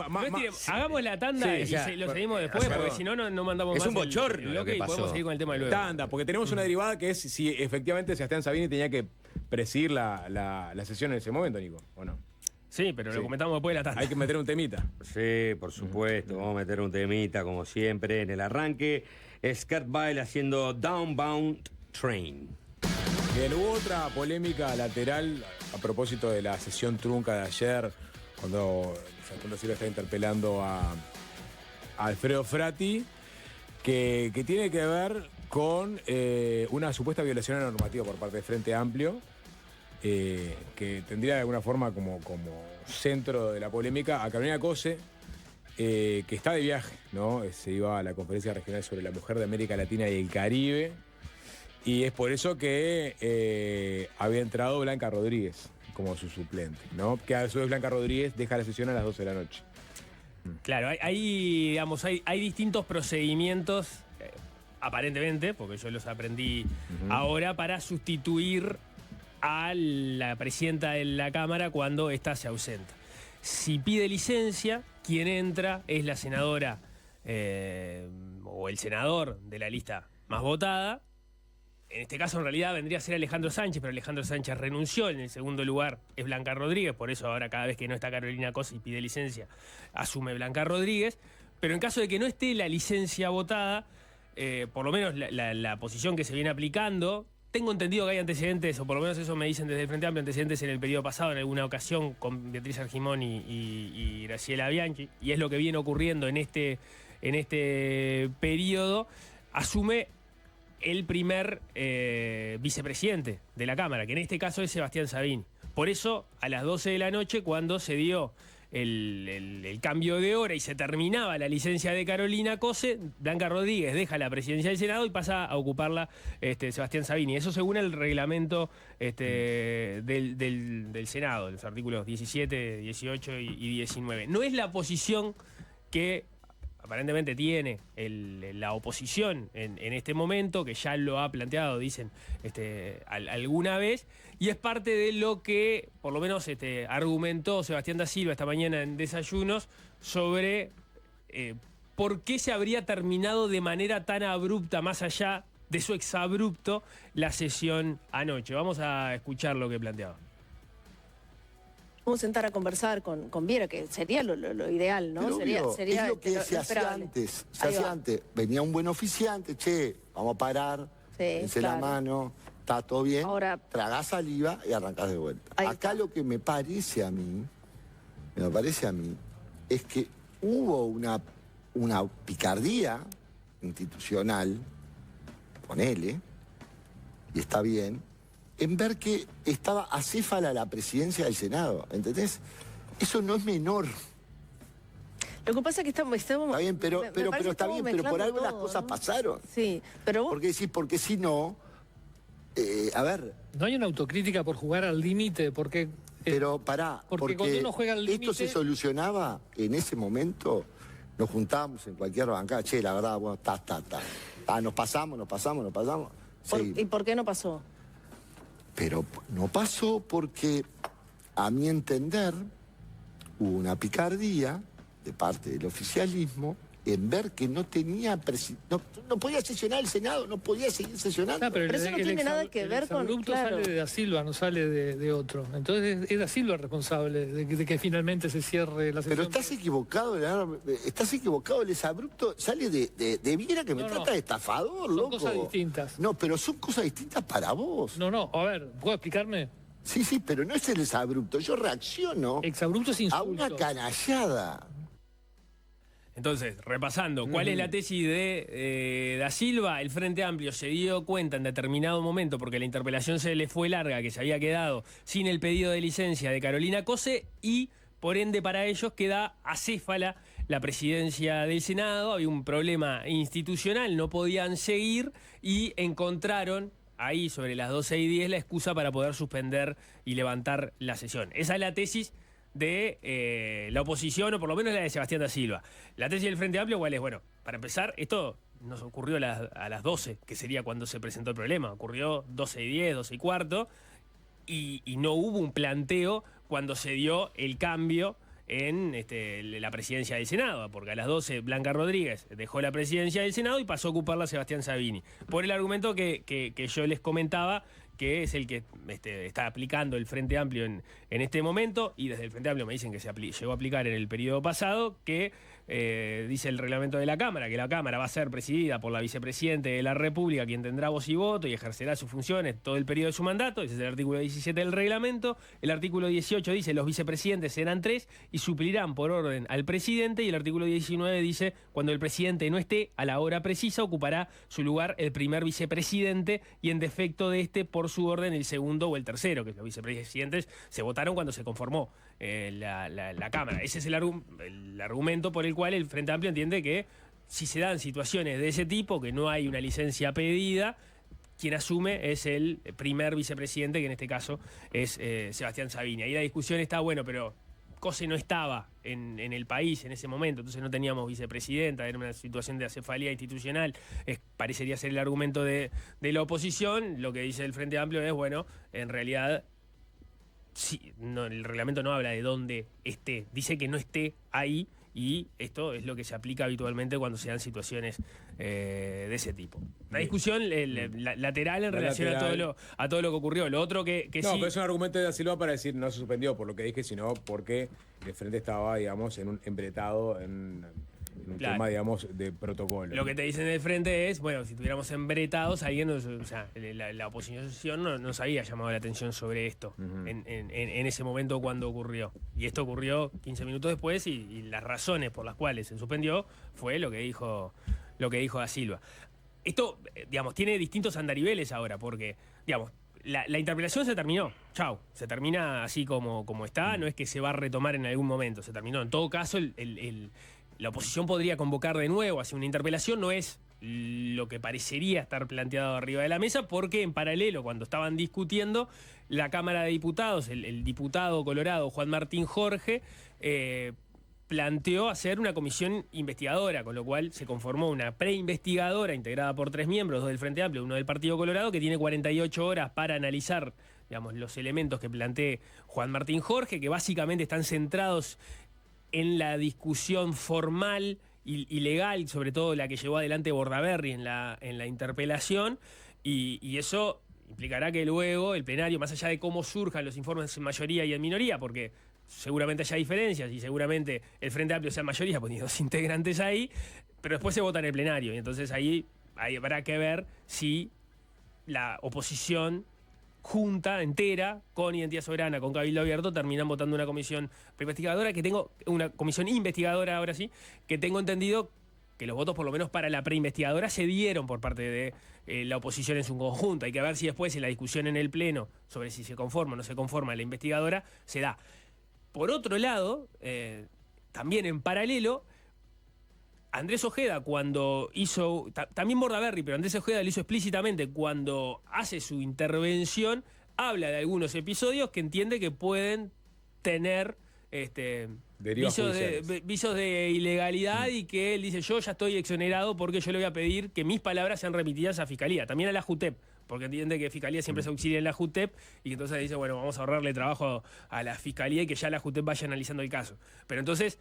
Hagamos la tanda y lo seguimos después, porque si no, no mandamos más. Es un bochorno lo que y pasó. podemos seguir con el tema de luego. Tanda, porque tenemos una derivada que es si efectivamente Sebastián Sabini tenía que presidir la sesión en ese momento, Nico, ¿o no? Sí, pero lo comentamos después de la tanda. Hay que meter un temita. Sí, por supuesto. Vamos a meter un temita, como siempre, en el arranque. Es Kurt Vile haciendo Downbound Train. Bien, hubo otra polémica lateral a propósito de la sesión trunca de ayer, cuando Facundo Silva está interpelando a Alfredo Frati, que tiene que ver con una supuesta violación a la normativa por parte del Frente Amplio, que tendría de alguna forma como centro de la polémica a Carolina Cose, que está de viaje, ¿no? Se iba a la conferencia regional sobre la mujer de América Latina y el Caribe. Y es por eso que había entrado Blanca Rodríguez como su suplente, ¿no? Que a su vez Blanca Rodríguez deja la sesión a las 12 de la noche. Claro, hay distintos procedimientos, aparentemente, porque yo los aprendí ahora, para sustituir a la presidenta de la Cámara cuando ésta se ausenta. Si pide licencia, quien entra es la senadora o el senador de la lista más votada. En este caso, en realidad, vendría a ser Alejandro Sánchez, pero Alejandro Sánchez renunció. En el segundo lugar es Blanca Rodríguez, por eso ahora cada vez que no está Carolina Cose y pide licencia, asume Blanca Rodríguez. Pero en caso de que no esté la licencia votada, por lo menos la posición que se viene aplicando, tengo entendido que hay antecedentes, o por lo menos eso me dicen desde el Frente Amplio, antecedentes en el periodo pasado, en alguna ocasión, con Beatriz Argimón y Graciela Bianchi, y es lo que viene ocurriendo en este periodo, asume el primer vicepresidente de la Cámara, que en este caso es Sebastián Sabini. Por eso, a las 12 de la noche, cuando se dio el cambio de hora y se terminaba la licencia de Carolina Cose, Blanca Rodríguez deja la presidencia del Senado y pasa a ocuparla Sebastián Sabini. Eso según el reglamento del Senado, los artículos 17, 18 y 19. No es la posición que aparentemente tiene la oposición en este momento, que ya lo ha planteado, dicen, alguna vez, y es parte de lo que, por lo menos, argumentó Sebastián da Silva esta mañana en Desayunos sobre por qué se habría terminado de manera tan abrupta, más allá de su exabrupto, la sesión anoche. Vamos a escuchar lo que planteaba. Vamos a sentar a conversar con Viera, que sería lo ideal, ¿no? Pero sería es lo que se hacía antes. Se hacía antes. Venía un buen oficiante, vamos a parar, dense la mano, está todo bien, ahora tragás saliva y arrancás de vuelta. Acá lo que me parece a mí, es que hubo una picardía institucional, ponele, y está bien, en ver que estaba acéfala la presidencia del Senado, ¿entendés? Eso no es menor. Lo que pasa es que estamos está bien, pero está bien, pero por algo las cosas pasaron. Sí, pero vos... Porque si no, a ver... No hay una autocrítica por jugar al límite, porque... Pero pará, porque cuando uno juega al límite... Esto se solucionaba en ese momento, nos juntábamos en cualquier bancada, la verdad, bueno, nos pasamos. ¿Y por qué no pasó? Pero no pasó porque, a mi entender, hubo una picardía de parte del oficialismo en ver que no tenía no podía sesionar el Senado, no podía seguir sesionando. Pero eso no tiene nada que ver con... El sale de Da Silva, no sale de otro. Entonces es Da Silva el responsable de que finalmente se cierre la sesión. Pero estás equivocado, el exabrupto sale de Viera, que me trata de estafador, loco. Son cosas distintas. No, pero son cosas distintas para vos. No, a ver, ¿puedo explicarme? Sí, pero no es el exabrupto, yo reacciono exabrupto es insulto. A una canallada. Entonces, repasando, ¿cuál es la tesis de Da Silva? El Frente Amplio se dio cuenta en determinado momento, porque la interpelación se le fue larga, que se había quedado sin el pedido de licencia de Carolina Cose y, por ende, para ellos queda acéfala la presidencia del Senado. Había un problema institucional, no podían seguir y encontraron ahí, sobre las 12:10, la excusa para poder suspender y levantar la sesión. Esa es la tesis de la oposición, o por lo menos la de Sebastián da Silva. La tesis del Frente Amplio, ¿cuál es? Bueno, para empezar, esto nos ocurrió a las 12, que sería cuando se presentó el problema. Ocurrió 12:10, 12:15, y no hubo un planteo cuando se dio el cambio en la presidencia del Senado, porque a las 12 Blanca Rodríguez dejó la presidencia del Senado y pasó a ocuparla Sebastián Sabini, por el argumento que yo les comentaba, que es el que está aplicando el Frente Amplio en este momento, y desde el Frente Amplio me dicen que se llegó a aplicar en el periodo pasado, que dice el reglamento de la Cámara, que la Cámara va a ser presidida por la vicepresidente de la República, quien tendrá voz y voto y ejercerá sus funciones todo el periodo de su mandato. Ese es el artículo 17 del reglamento. El artículo 18 dice los vicepresidentes serán 3 y suplirán por orden al presidente, y el artículo 19 dice cuando el presidente no esté, a la hora precisa ocupará su lugar el primer vicepresidente, y en defecto de por su orden el segundo o el tercero, que los vicepresidentes se votaron cuando se conformó la Cámara. Ese es el argumento por el cual el Frente Amplio entiende que si se dan situaciones de ese tipo, que no hay una licencia pedida, quien asume es el primer vicepresidente, que en este caso es Sebastián Sabini. Ahí la discusión está, bueno, pero Cose no estaba en el país en ese momento, entonces no teníamos vicepresidenta, era una situación de acefalía institucional, parecería ser el argumento de la oposición. Lo que dice el Frente Amplio es, bueno, en realidad sí, no, el reglamento no habla de dónde esté, dice que no esté ahí, y esto es lo que se aplica habitualmente cuando se dan situaciones de ese tipo. Una discusión lateral en relación a todo lo que ocurrió. Lo otro que no, sí... pero es un argumento de Da Silva para decir no se suspendió por lo que dije, sino porque el Frente estaba, digamos, embretado en un tema, digamos, de protocolo. Lo que te dicen del Frente es, bueno, si estuviéramos embretados, alguien la oposición no nos había llamado la atención sobre esto en ese momento cuando ocurrió. Y esto ocurrió 15 minutos después, y las razones por las cuales se suspendió fue lo que dijo Da Silva. Esto, digamos, tiene distintos andariveles ahora, porque, digamos, la interpelación se terminó. Chau. Se termina así como está, no es que se va a retomar en algún momento, se terminó. En todo caso, la oposición podría convocar de nuevo hacia una interpelación, no es lo que parecería estar planteado arriba de la mesa, porque en paralelo, cuando estaban discutiendo, la Cámara de Diputados, el diputado colorado Juan Martín Jorge, planteó hacer una comisión investigadora, con lo cual se conformó una preinvestigadora integrada por 3 miembros, 2 del Frente Amplio, 1 del Partido Colorado, que tiene 48 horas para analizar, digamos, los elementos que plantee Juan Martín Jorge, que básicamente están centrados en la discusión formal y legal, sobre todo la que llevó adelante Bordaberry en la interpelación, y eso implicará que luego el plenario, más allá de cómo surjan los informes en mayoría y en minoría, porque seguramente haya diferencias y seguramente el Frente Amplio sea en mayoría, porque hay 2 integrantes ahí, pero después se vota en el plenario, y entonces ahí habrá que ver si la oposición junta entera, con Identidad Soberana, con Cabildo Abierto, terminan votando una comisión investigadora, una comisión investigadora ahora sí, que tengo entendido que los votos, por lo menos para la preinvestigadora, se dieron por parte de la oposición en su conjunto. Hay que ver si después en la discusión en el Pleno sobre si se conforma o no se conforma la investigadora, se da. Por otro lado, también en paralelo, Andrés Ojeda, cuando hizo, también Bordaberry, pero Andrés Ojeda lo hizo explícitamente, cuando hace su intervención, habla de algunos episodios que entiende que pueden tener visos de ilegalidad, y que él dice, yo ya estoy exonerado porque yo le voy a pedir que mis palabras sean remitidas a Fiscalía, también a la JUTEP, porque entiende que Fiscalía siempre se auxilia en la JUTEP, y que entonces dice, bueno, vamos a ahorrarle trabajo a la Fiscalía y que ya la JUTEP vaya analizando el caso. Pero entonces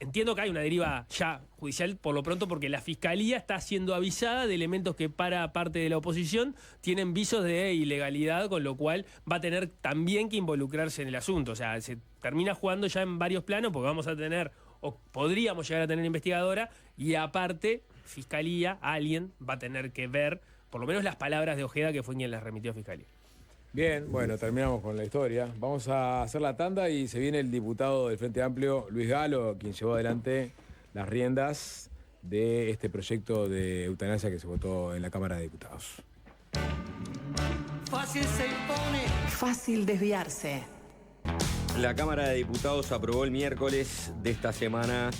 entiendo que hay una deriva ya judicial por lo pronto, porque la Fiscalía está siendo avisada de elementos que para parte de la oposición tienen visos de ilegalidad, con lo cual va a tener también que involucrarse en el asunto. O sea, se termina jugando ya en varios planos, porque vamos a tener, o podríamos llegar a tener investigadora, y aparte, Fiscalía, alguien va a tener que ver, por lo menos las palabras de Ojeda, que fue quien las remitió a Fiscalía. Bien, bueno, terminamos con la historia. Vamos a hacer la tanda y se viene el diputado del Frente Amplio, Luis Galo, quien llevó adelante las riendas de este proyecto de eutanasia que se votó en la Cámara de Diputados. Fácil se impone. Fácil desviarse. La Cámara de Diputados aprobó el miércoles de esta semana,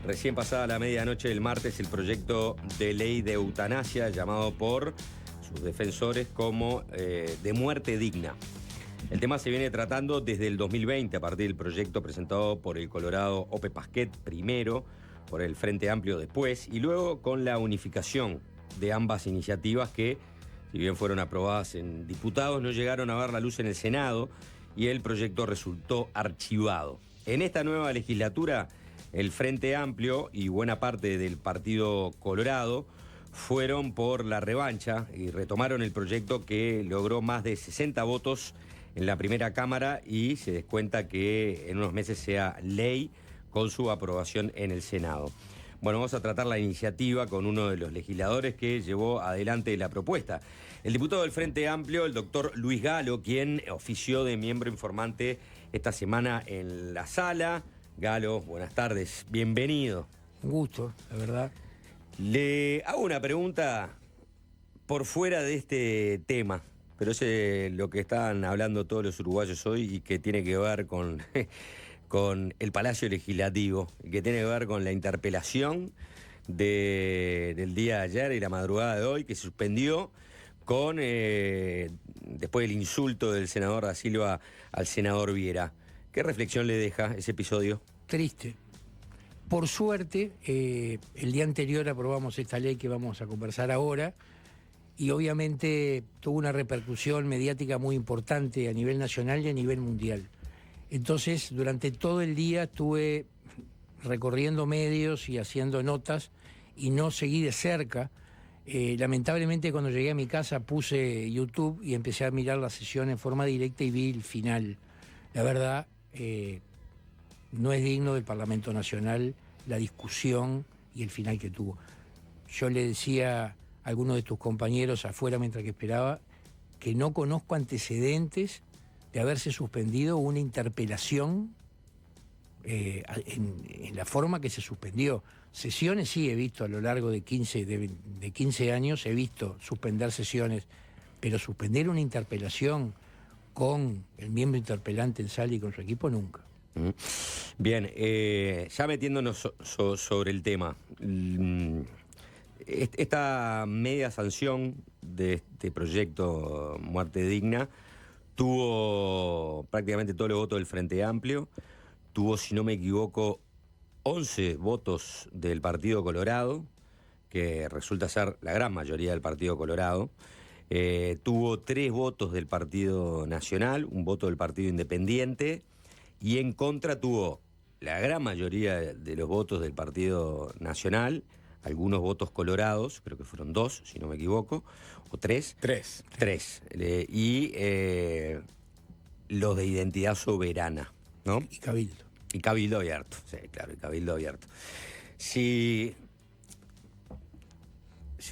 recién pasada la medianoche del martes, el proyecto de ley de eutanasia, llamado por sus defensores como de muerte digna. El tema se viene tratando desde el 2020 a partir del proyecto presentado por el colorado Ope Pasquet primero, por el Frente Amplio después, y luego con la unificación de ambas iniciativas que si bien fueron aprobadas en diputados, no llegaron a ver la luz en el Senado y el proyecto resultó archivado. En esta nueva legislatura, el Frente Amplio y buena parte del Partido Colorado fueron por la revancha y retomaron el proyecto que logró más de 60 votos en la primera Cámara y se descuenta que en unos meses sea ley con su aprobación en el Senado. Bueno, vamos a tratar la iniciativa con uno de los legisladores que llevó adelante la propuesta. El diputado del Frente Amplio, el doctor Luis Galo, quien ofició de miembro informante esta semana en la sala. Galo, buenas tardes, bienvenido. Un gusto, la verdad. Le hago una pregunta por fuera de este tema, pero es lo que están hablando todos los uruguayos hoy y que tiene que ver con, con el Palacio Legislativo, y que tiene que ver con la interpelación del día de ayer y la madrugada de hoy, que se suspendió con después del insulto del senador Da Silva al senador Viera. ¿Qué reflexión le deja ese episodio? Triste. Por suerte, el día anterior aprobamos esta ley que vamos a conversar ahora y obviamente tuvo una repercusión mediática muy importante a nivel nacional y a nivel mundial. Entonces, durante todo el día estuve recorriendo medios y haciendo notas y no seguí de cerca. Lamentablemente, cuando llegué a mi casa puse YouTube y empecé a mirar la sesión en forma directa y vi el final. La verdad, no es digno del Parlamento Nacional la discusión y el final que tuvo. Yo le decía a algunos de tus compañeros afuera mientras que esperaba que no conozco antecedentes de haberse suspendido una interpelación en la forma que se suspendió. Sesiones sí he visto a lo largo de 15 años, he visto suspender sesiones, pero suspender una interpelación con el miembro interpelante en sala y con su equipo, nunca. Bien, ya metiéndonos sobre el tema, esta media sanción de este proyecto Muerte Digna tuvo prácticamente todos los votos del Frente Amplio, tuvo, si no me equivoco, 11 votos del Partido Colorado, que resulta ser la gran mayoría del Partido Colorado, tuvo 3 votos del Partido Nacional, un voto del Partido Independiente, y en contra tuvo la gran mayoría de los votos del Partido Nacional, algunos votos colorados, creo que fueron 2, si no me equivoco, o 3. 3. Y los de Identidad Soberana, ¿no? Y Cabildo. Y Cabildo Abierto, sí, claro, y Cabildo Abierto. Si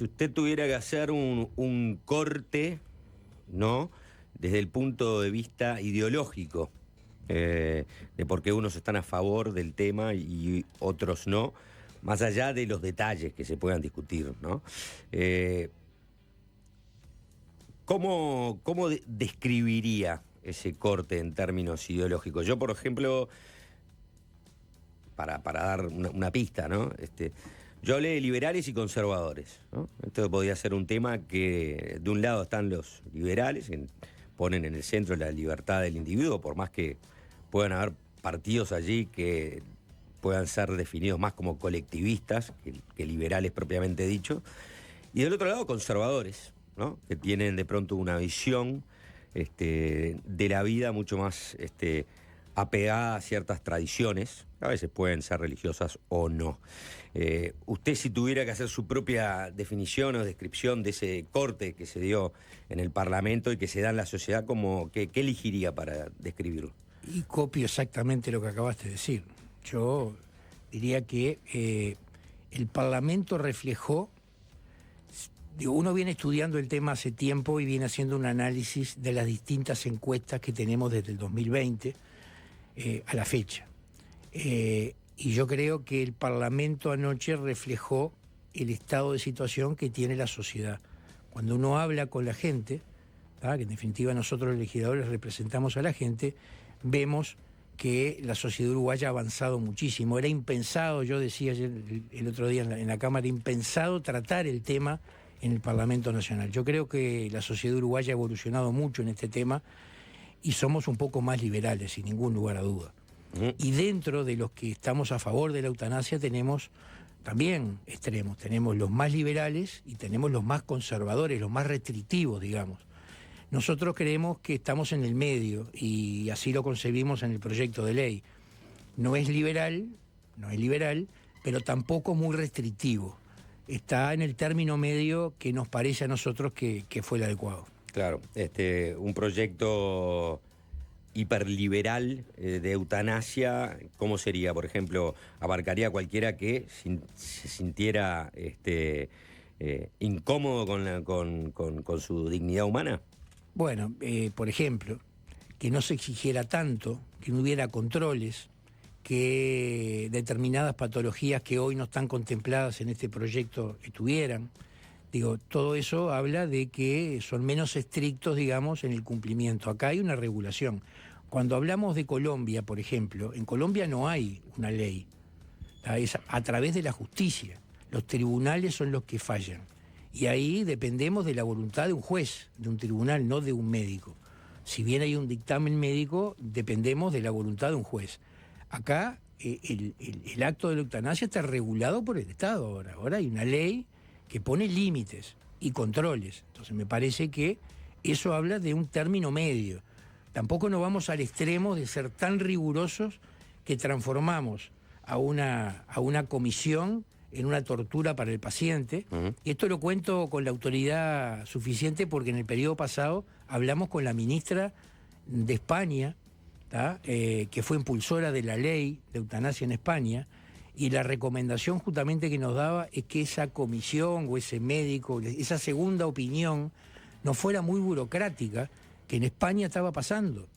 usted tuviera que hacer un corte, ¿no?, desde el punto de vista ideológico, de por qué unos están a favor del tema y otros no, más allá de los detalles que se puedan discutir, ¿no? ¿Cómo describiría ese corte en términos ideológicos? Yo, por ejemplo, para dar una pista, ¿no? Yo hablé de liberales y conservadores, ¿no? Esto podría ser un tema que de un lado están los liberales, que ponen en el centro la libertad del individuo, por más que puedan haber partidos allí que puedan ser definidos más como colectivistas que liberales propiamente dicho, y del otro lado conservadores, ¿no?, que tienen de pronto una visión de la vida mucho más apegada a ciertas tradiciones, a veces pueden ser religiosas o no. Usted, si tuviera que hacer su propia definición o descripción de ese corte que se dio en el Parlamento y que se da en la sociedad, ¿qué elegiría para describirlo? Y copio exactamente lo que acabaste de decir. Yo diría que el Parlamento reflejó, uno viene estudiando el tema hace tiempo y viene haciendo un análisis de las distintas encuestas que tenemos desde el 2020 a la fecha. Y yo creo que el Parlamento anoche reflejó el estado de situación que tiene la sociedad. Cuando uno habla con la gente, ¿tá?, que en definitiva nosotros los legisladores representamos a la gente, vemos que la sociedad uruguaya ha avanzado muchísimo. Era impensado, yo decía ayer, el otro día en la Cámara, impensado tratar el tema en el Parlamento Nacional. Yo creo que la sociedad uruguaya ha evolucionado mucho en este tema y somos un poco más liberales, sin ningún lugar a duda. Y dentro de los que estamos a favor de la eutanasia tenemos también extremos. Tenemos los más liberales y tenemos los más conservadores, los más restrictivos, digamos. Nosotros creemos que estamos en el medio y así lo concebimos en el proyecto de ley. No es liberal, pero tampoco muy restrictivo. Está en el término medio que nos parece a nosotros que fue el adecuado. Claro, un proyecto hiperliberal de eutanasia, ¿cómo sería? Por ejemplo, ¿abarcaría a cualquiera que se sintiera incómodo con su dignidad humana? Bueno, por ejemplo, que no se exigiera tanto, que no hubiera controles, que determinadas patologías que hoy no están contempladas en este proyecto estuvieran. Digo, todo eso habla de que son menos estrictos, digamos, en el cumplimiento. Acá hay una regulación. Cuando hablamos de Colombia, por ejemplo, en Colombia no hay una ley. Es a través de la justicia. Los tribunales son los que fallan. Y ahí dependemos de la voluntad de un juez, de un tribunal, no de un médico. Si bien hay un dictamen médico, dependemos de la voluntad de un juez. Acá el acto de la eutanasia está regulado por el Estado ahora. Ahora hay una ley que pone límites y controles. Entonces me parece que eso habla de un término medio. Tampoco nos vamos al extremo de ser tan rigurosos que transformamos a una comisión en una tortura para el paciente. Y esto lo cuento con la autoridad suficiente porque en el periodo pasado hablamos con la ministra de España, que fue impulsora de la ley de eutanasia en España, y la recomendación justamente que nos daba es que esa comisión o ese médico, esa segunda opinión, no fuera muy burocrática, que en España estaba pasando.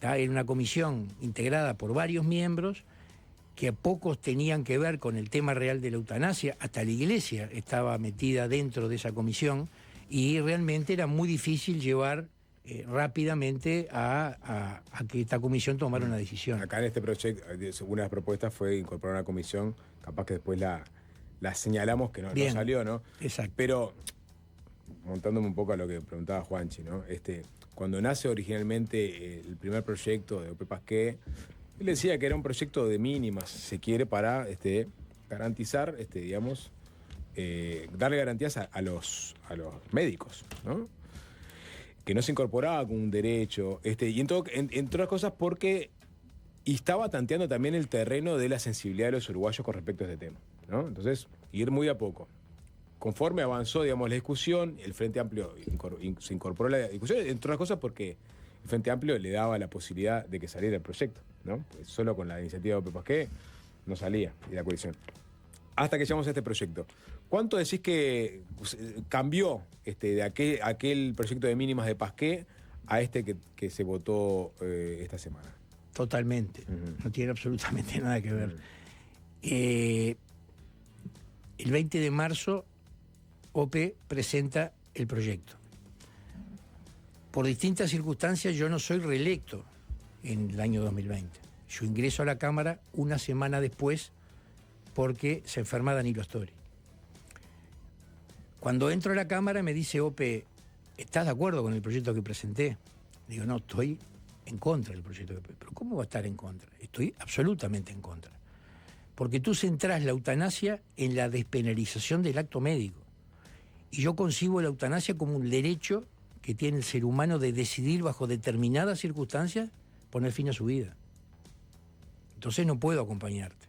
Era una comisión integrada por varios miembros, que pocos tenían que ver con el tema real de la eutanasia, hasta la Iglesia estaba metida dentro de esa comisión, y realmente era muy difícil llevar rápidamente a que esta comisión tomara una decisión. Acá en este proyecto, una de las propuestas fue incorporar una comisión, capaz que después la señalamos que no salió, ¿no? Exacto. Pero, montándome un poco a lo que preguntaba Juanchi, ¿no? Cuando nace originalmente el primer proyecto de OP Pasqué, él decía que era un proyecto de mínimas, si se quiere, para garantizar, digamos, darle garantías a los médicos, ¿no? Que no se incorporaba como un derecho, y entre otras cosas porque estaba tanteando también el terreno de la sensibilidad de los uruguayos con respecto a este tema, ¿no? Entonces, ir muy a poco. Conforme avanzó, digamos, la discusión, el Frente Amplio se incorporó a la discusión, entre otras cosas porque el Frente Amplio le daba la posibilidad de que saliera el proyecto, ¿no? Pues solo con la iniciativa de OP Pasqué no salía de la coalición. Hasta que llegamos a este proyecto. ¿Cuánto decís que cambió de aquel proyecto de mínimas de Pasqué a que se votó esta semana? Totalmente. No tiene absolutamente nada que ver. El 20 de marzo, OPE presenta el proyecto. Por distintas circunstancias, yo no soy reelecto en el año 2020. Yo ingreso a la Cámara una semana después porque se enferma Danilo Astori. Cuando entro a la Cámara me dice OPE, ¿estás de acuerdo con el proyecto que presenté? Digo, no, estoy en contra del proyecto que presenté. ¿Pero cómo va a estar en contra? Estoy absolutamente en contra. Porque tú centrás la eutanasia en la despenalización del acto médico. Y yo concibo la eutanasia como un derecho que tiene el ser humano de decidir bajo determinadas circunstancias poner fin a su vida. Entonces no puedo acompañarte.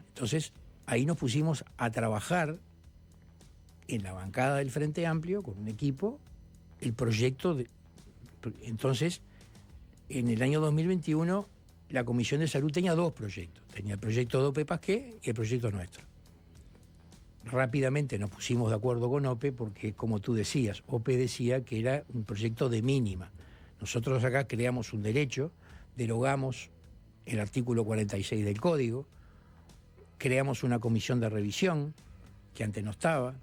Entonces ahí nos pusimos a trabajar en la bancada del Frente Amplio con un equipo el proyecto. Entonces, en el año 2021 la Comisión de Salud tenía dos proyectos. Tenía el proyecto de OPE Pasqué y el proyecto nuestro. Rápidamente nos pusimos de acuerdo con OPE porque, como tú decías, OPE decía que era un proyecto de mínima. Nosotros acá creamos un derecho, derogamos el artículo 46 del Código, creamos una comisión de revisión, que antes no estaba,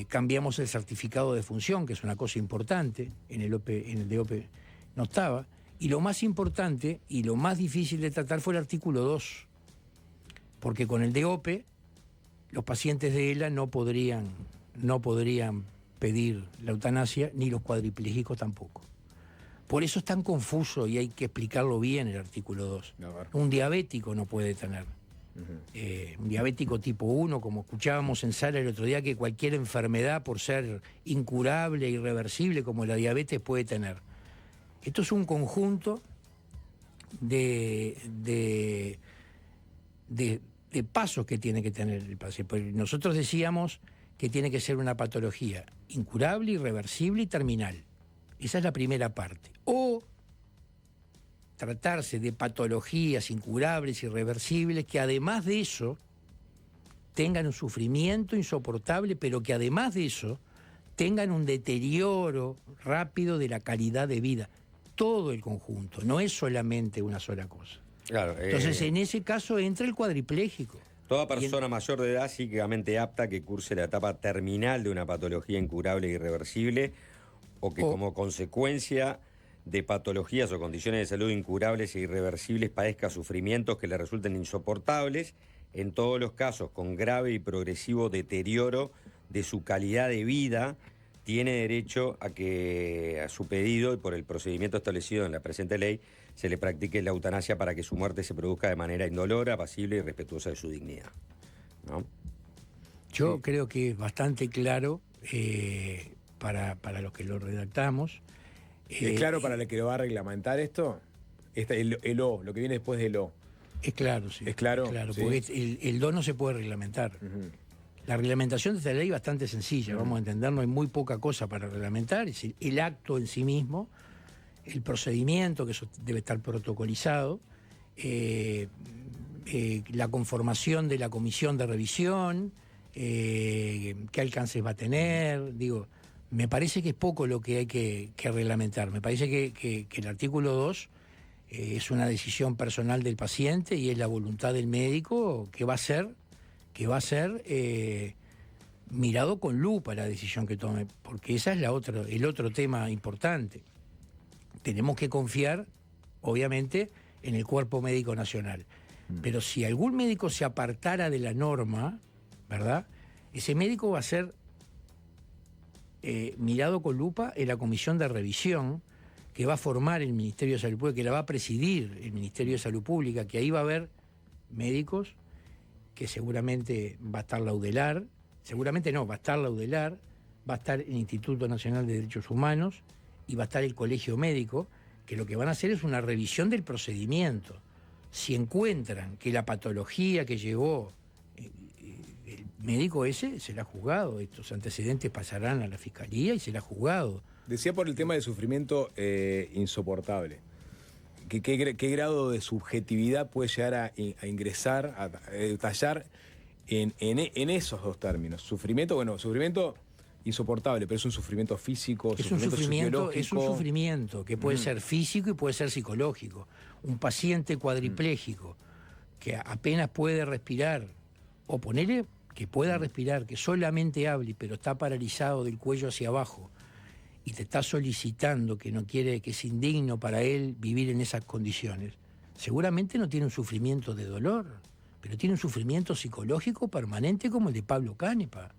cambiamos el certificado de función, que es una cosa importante, en el de OPE no estaba, y lo más importante y lo más difícil de tratar fue el artículo 2, porque con el de OPE los pacientes de ELA no podrían pedir la eutanasia, ni los cuadriplégicos tampoco. Por eso es tan confuso y hay que explicarlo bien el artículo 2. Un diabético no puede tener. Un diabético tipo 1, como escuchábamos en sala el otro día, que cualquier enfermedad, por ser incurable, irreversible, como la diabetes, puede tener. Esto es un conjunto de pasos que tiene que tener el paciente. Pues nosotros decíamos que tiene que ser una patología incurable, irreversible y terminal. Esa es la primera parte. O tratarse de patologías incurables, irreversibles, que además de eso tengan un sufrimiento insoportable, pero que además de eso tengan un deterioro rápido de la calidad de vida. Todo el conjunto, no es solamente una sola cosa. Claro, entonces, en ese caso entra el cuadripléjico. Toda persona mayor de edad psíquicamente apta que curse la etapa terminal de una patología incurable e irreversible o que como consecuencia de patologías o condiciones de salud incurables e irreversibles padezca sufrimientos que le resulten insoportables, en todos los casos con grave y progresivo deterioro de su calidad de vida, tiene derecho a que a su pedido y por el procedimiento establecido en la presente ley se le practique la eutanasia para que su muerte se produzca de manera indolora, apacible y respetuosa de su dignidad, ¿no? Yo creo que es bastante claro para los que lo redactamos. ¿Es claro para el que lo va a reglamentar esto? El O, lo que viene después del O. Es claro, sí. ¿Es claro? Claro, ¿sí? porque el do no se puede reglamentar. La reglamentación de esta ley es bastante sencilla, vamos a entender, no hay muy poca cosa para reglamentar, es el acto en sí mismo, el procedimiento, que eso debe estar protocolizado, la conformación de la comisión de revisión, qué alcances va a tener, digo, me parece que es poco lo que hay que reglamentar, me parece que el artículo 2 es una decisión personal del paciente y es la voluntad del médico que va a ser mirado con lupa la decisión que tome, porque esa es el otro tema importante. Tenemos que confiar, obviamente, en el Cuerpo Médico Nacional. Pero si algún médico se apartara de la norma, ¿verdad? Ese médico va a ser mirado con lupa en la comisión de revisión que va a formar el Ministerio de Salud Pública, que la va a presidir el Ministerio de Salud Pública, que ahí va a haber médicos, que seguramente va a estar Laudelar, seguramente no, va a estar Laudelar, va a estar el Instituto Nacional de Derechos Humanos y va a estar el Colegio Médico, que lo que van a hacer es una revisión del procedimiento. Si encuentran que la patología que llevó el médico ese, se la ha juzgado, estos antecedentes pasarán a la Fiscalía y se la ha juzgado. Decía por el tema del sufrimiento insoportable. ¿Qué grado de subjetividad puede llegar a ingresar, a detallar en esos dos términos? Sufrimiento, bueno, sufrimiento insoportable, pero es un sufrimiento físico, es un sufrimiento que puede ser físico y puede ser psicológico. Un paciente cuadripléjico que apenas puede respirar, o ponele que pueda respirar, que solamente hable, pero está paralizado del cuello hacia abajo, y te está solicitando que no quiere, que es indigno para él vivir en esas condiciones, seguramente no tiene un sufrimiento de dolor, pero tiene un sufrimiento psicológico permanente como el de Pablo Canepa,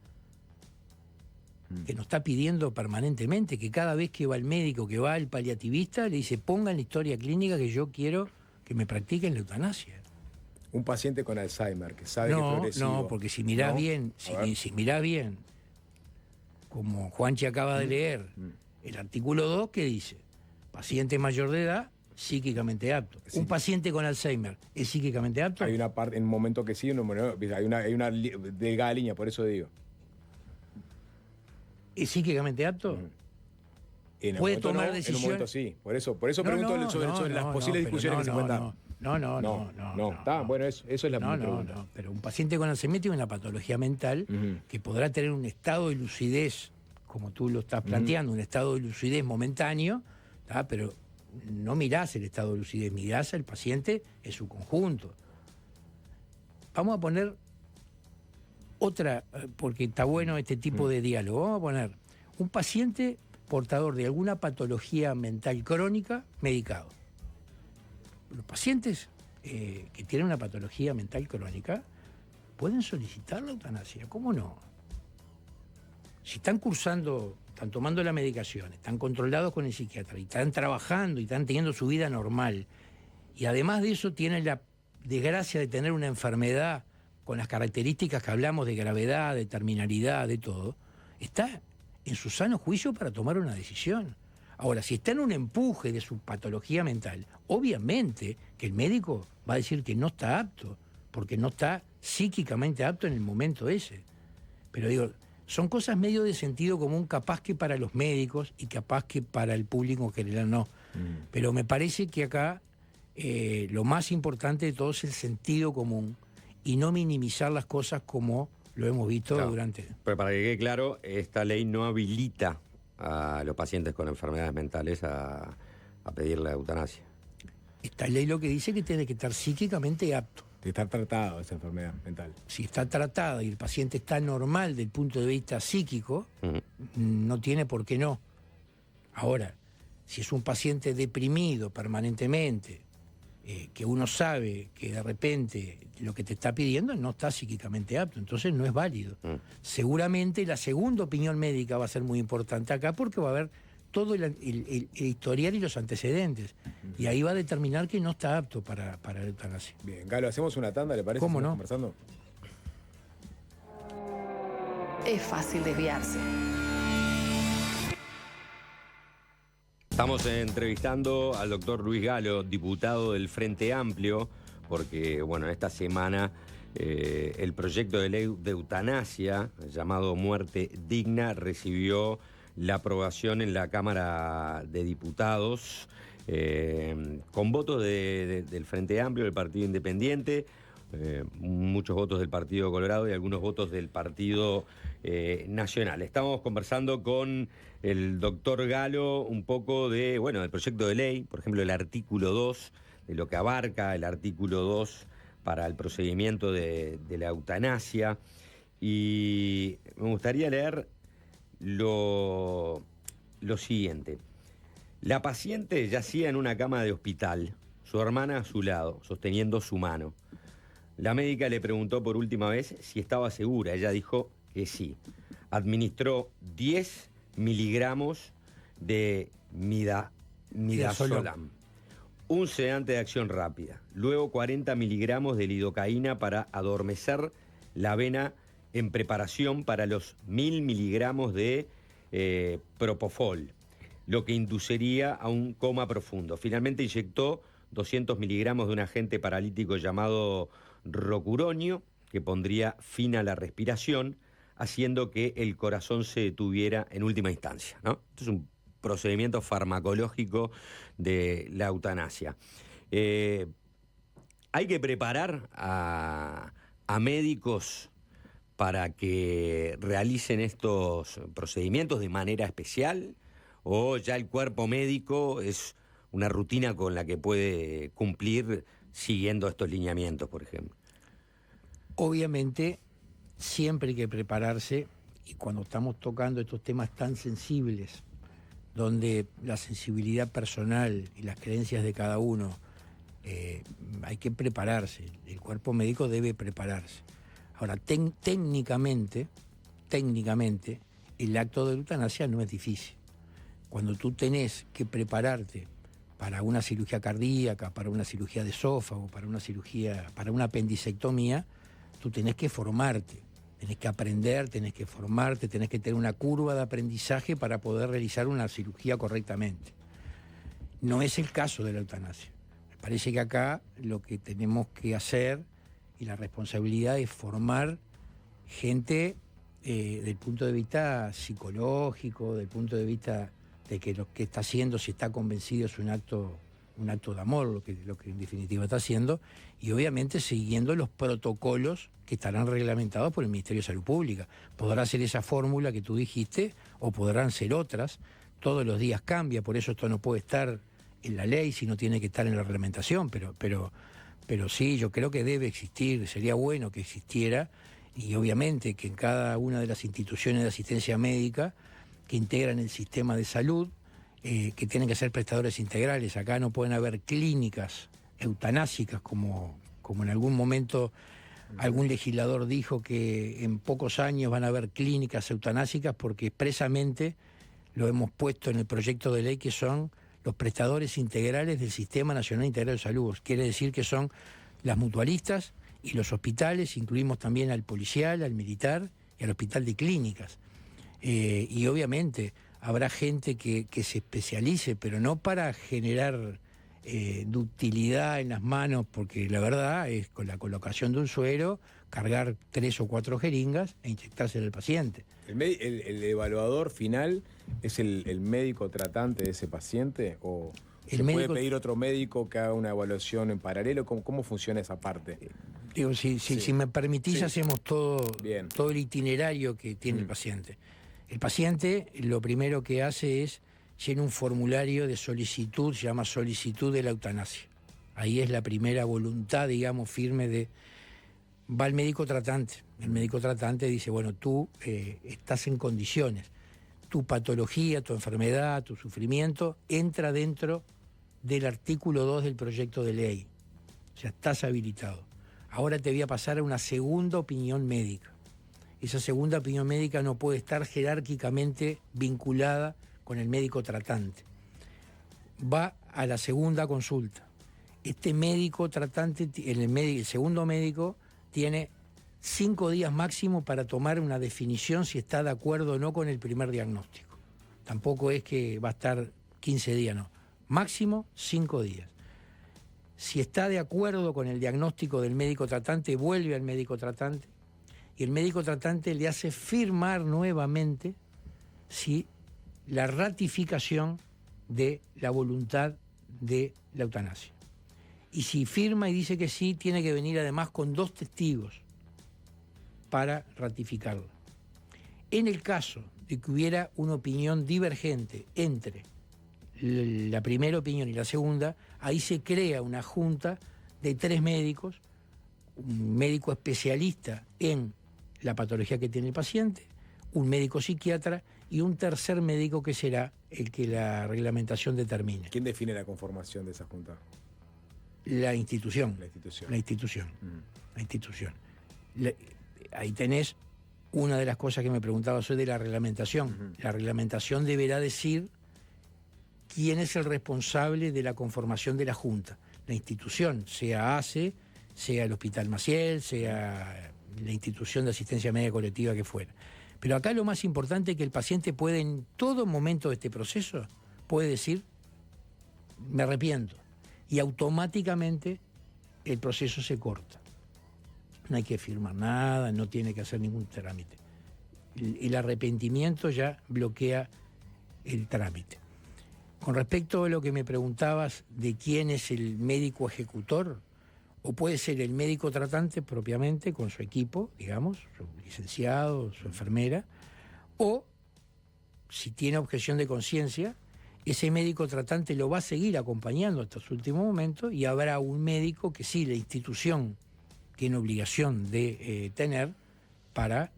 que nos está pidiendo permanentemente que cada vez que va al médico, que va al paliativista, le dice, pongan la historia clínica que yo quiero que me practiquen la eutanasia. Un paciente con Alzheimer, que sabe que es progresivo. No, porque si mirás bien, si mirás bien, como Juanchi acaba de leer, el artículo 2, ¿qué dice? Paciente mayor de edad, psíquicamente apto. Sí. Un paciente con Alzheimer, ¿es psíquicamente apto? Hay una parte, en un momento que sí, hay una delgada línea, por eso digo. ¿Es psíquicamente apto? ¿Puede tomar decisiones? En un momento sí, por eso pregunto sobre las posibles discusiones que se pueden dar. No. Está, bueno, eso es la pregunta. No, pero un paciente con Alzheimer tiene una patología mental que podrá tener un estado de lucidez, como tú lo estás planteando, un estado de lucidez momentáneo, ¿tá? Pero no mirás el estado de lucidez, mirás al paciente en su conjunto. Vamos a poner otra, porque está bueno este tipo de diálogo, vamos a poner un paciente portador de alguna patología mental crónica medicado. Los pacientes que tienen una patología mental crónica pueden solicitar la eutanasia, ¿cómo no? Si están cursando, están tomando la medicación, están controlados con el psiquiatra y están trabajando y están teniendo su vida normal y además de eso tienen la desgracia de tener una enfermedad con las características que hablamos de gravedad, de terminalidad, de todo, está en su sano juicio para tomar una decisión. Ahora, si está en un empuje de su patología mental, obviamente que el médico va a decir que no está apto, porque no está psíquicamente apto en el momento ese. Pero digo, son cosas medio de sentido común, capaz que para los médicos y capaz que para el público en general no. Pero me parece que acá lo más importante de todo es el sentido común y no minimizar las cosas como lo hemos visto durante... Pero para que quede claro, esta ley no habilita a los pacientes con enfermedades mentales a pedir la eutanasia. Esta ley lo que dice es que tiene que estar psíquicamente apto. De estar tratado esa enfermedad mental. Si está tratada y el paciente está normal del punto de vista psíquico, no tiene por qué no. Ahora, si es un paciente deprimido permanentemente, que uno sabe que de repente lo que te está pidiendo no está psíquicamente apto, entonces no es válido. Seguramente la segunda opinión médica va a ser muy importante acá porque va a haber todo el historial y los antecedentes. Y ahí va a determinar que no está apto para la eutanasia. Bien, Galo, ¿hacemos una tanda, le parece? ¿Cómo no? Conversando. Es fácil desviarse. Estamos entrevistando al doctor Luis Galo, diputado del Frente Amplio, porque, bueno, esta semana el proyecto de ley de eutanasia, llamado Muerte Digna, recibió la aprobación en la Cámara de Diputados, con votos del Frente Amplio, del Partido Independiente, muchos votos del Partido Colorado y algunos votos del Partido Nacional. Estamos conversando con el doctor Galo un poco de, bueno, del proyecto de ley, por ejemplo, el artículo 2, de lo que abarca el artículo 2 para el procedimiento de la eutanasia. Y me gustaría leer lo siguiente. La paciente yacía en una cama de hospital, su hermana a su lado, sosteniendo su mano. La médica le preguntó por última vez si estaba segura. Ella dijo que sí. Administró 10 miligramos de midazolam, un sedante de acción rápida. Luego 40 miligramos de lidocaína para adormecer la vena en preparación para los 1000 miligramos de propofol, lo que induciría a un coma profundo. Finalmente inyectó 200 miligramos de un agente paralítico llamado rocuronio, que pondría fin a la respiración, haciendo que el corazón se detuviera en última instancia, ¿no? Esto es un procedimiento farmacológico de la eutanasia. ¿Hay que preparar a médicos para que realicen estos procedimientos de manera especial? ¿O ya el cuerpo médico es una rutina con la que puede cumplir siguiendo estos lineamientos, por ejemplo? Obviamente, siempre hay que prepararse, y cuando estamos tocando estos temas tan sensibles, donde la sensibilidad personal y las creencias de cada uno, hay que prepararse, el cuerpo médico debe prepararse. Ahora, técnicamente, el acto de eutanasia no es difícil. Cuando tú tenés que prepararte para una cirugía cardíaca, para una cirugía de esófago, para una apendicectomía, tú tenés que formarte, tenés que aprender, tenés que formarte, tenés que tener una curva de aprendizaje para poder realizar una cirugía correctamente. No es el caso de la eutanasia. Me parece que acá lo que tenemos que hacer y la responsabilidad es formar gente del punto de vista psicológico, del punto de vista de que lo que está haciendo, si está convencido, es un acto de amor, lo que en definitiva está haciendo, y obviamente siguiendo los protocolos que estarán reglamentados por el Ministerio de Salud Pública. Podrá ser esa fórmula que tú dijiste, o podrán ser otras. Todos los días cambia, por eso esto no puede estar en la ley, sino tiene que estar en la reglamentación, pero sí, yo creo que debe existir, sería bueno que existiera, y obviamente que en cada una de las instituciones de asistencia médica que integran el sistema de salud, que tienen que ser prestadores integrales. Acá no pueden haber clínicas eutanásicas como en algún momento algún legislador dijo que en pocos años van a haber clínicas eutanásicas, porque expresamente lo hemos puesto en el proyecto de ley, que son los prestadores integrales del Sistema Nacional Integral de Salud. Quiere decir que son las mutualistas y los hospitales, incluimos también al policial, al militar y al hospital de clínicas. Y obviamente habrá gente que se especialice, pero no para generar ductilidad en las manos, porque la verdad es con la colocación de un suero, cargar 3 o 4 jeringas e inyectárselo al paciente. ¿El evaluador final es el médico tratante de ese paciente o se puede pedir otro médico que haga una evaluación en paralelo? ¿Cómo funciona esa parte? Digo, si me permitís, hacemos todo el itinerario que tiene el paciente. El paciente lo primero que hace es llena un formulario de solicitud, se llama solicitud de la eutanasia. Ahí es la primera voluntad, digamos, firme de... Va el médico tratante. El médico tratante dice, bueno, tú estás en condiciones. Tu patología, tu enfermedad, tu sufrimiento entra dentro del artículo 2 del proyecto de ley. O sea, estás habilitado. Ahora te voy a pasar a una segunda opinión médica. Esa segunda opinión médica no puede estar jerárquicamente vinculada con el médico tratante. Va a la segunda consulta. Este médico tratante, el segundo médico, tiene 5 días máximo para tomar una definición si está de acuerdo o no con el primer diagnóstico. Tampoco es que va a estar 15 días, no. Máximo 5 días. Si está de acuerdo con el diagnóstico del médico tratante, vuelve al médico tratante y el médico tratante le hace firmar nuevamente la ratificación de la voluntad de la eutanasia. Y si firma y dice que sí, tiene que venir además con 2 testigos para ratificarlo. En el caso de que hubiera una opinión divergente entre la primera opinión y la segunda, ahí se crea una junta de 3 médicos, un médico especialista en la patología que tiene el paciente, un médico psiquiatra y un tercer médico que será el que la reglamentación determine. ¿Quién define la conformación de esa junta? La institución. La institución. Ahí tenés una de las cosas que me preguntaba soy de la reglamentación. La reglamentación deberá decir quién es el responsable de la conformación de la junta. La institución, sea ACE, sea el Hospital Maciel, sea la institución de asistencia médica colectiva que fuera. Pero acá lo más importante es que el paciente puede, en todo momento de este proceso, puede decir, me arrepiento. Y automáticamente el proceso se corta. No hay que firmar nada, no tiene que hacer ningún trámite. El arrepentimiento ya bloquea el trámite. Con respecto a lo que me preguntabas de quién es el médico ejecutor, o puede ser el médico tratante propiamente con su equipo, digamos, su licenciado, su enfermera, o si tiene objeción de conciencia, ese médico tratante lo va a seguir acompañando hasta su último momento y habrá un médico que sí, la institución tiene obligación de tener para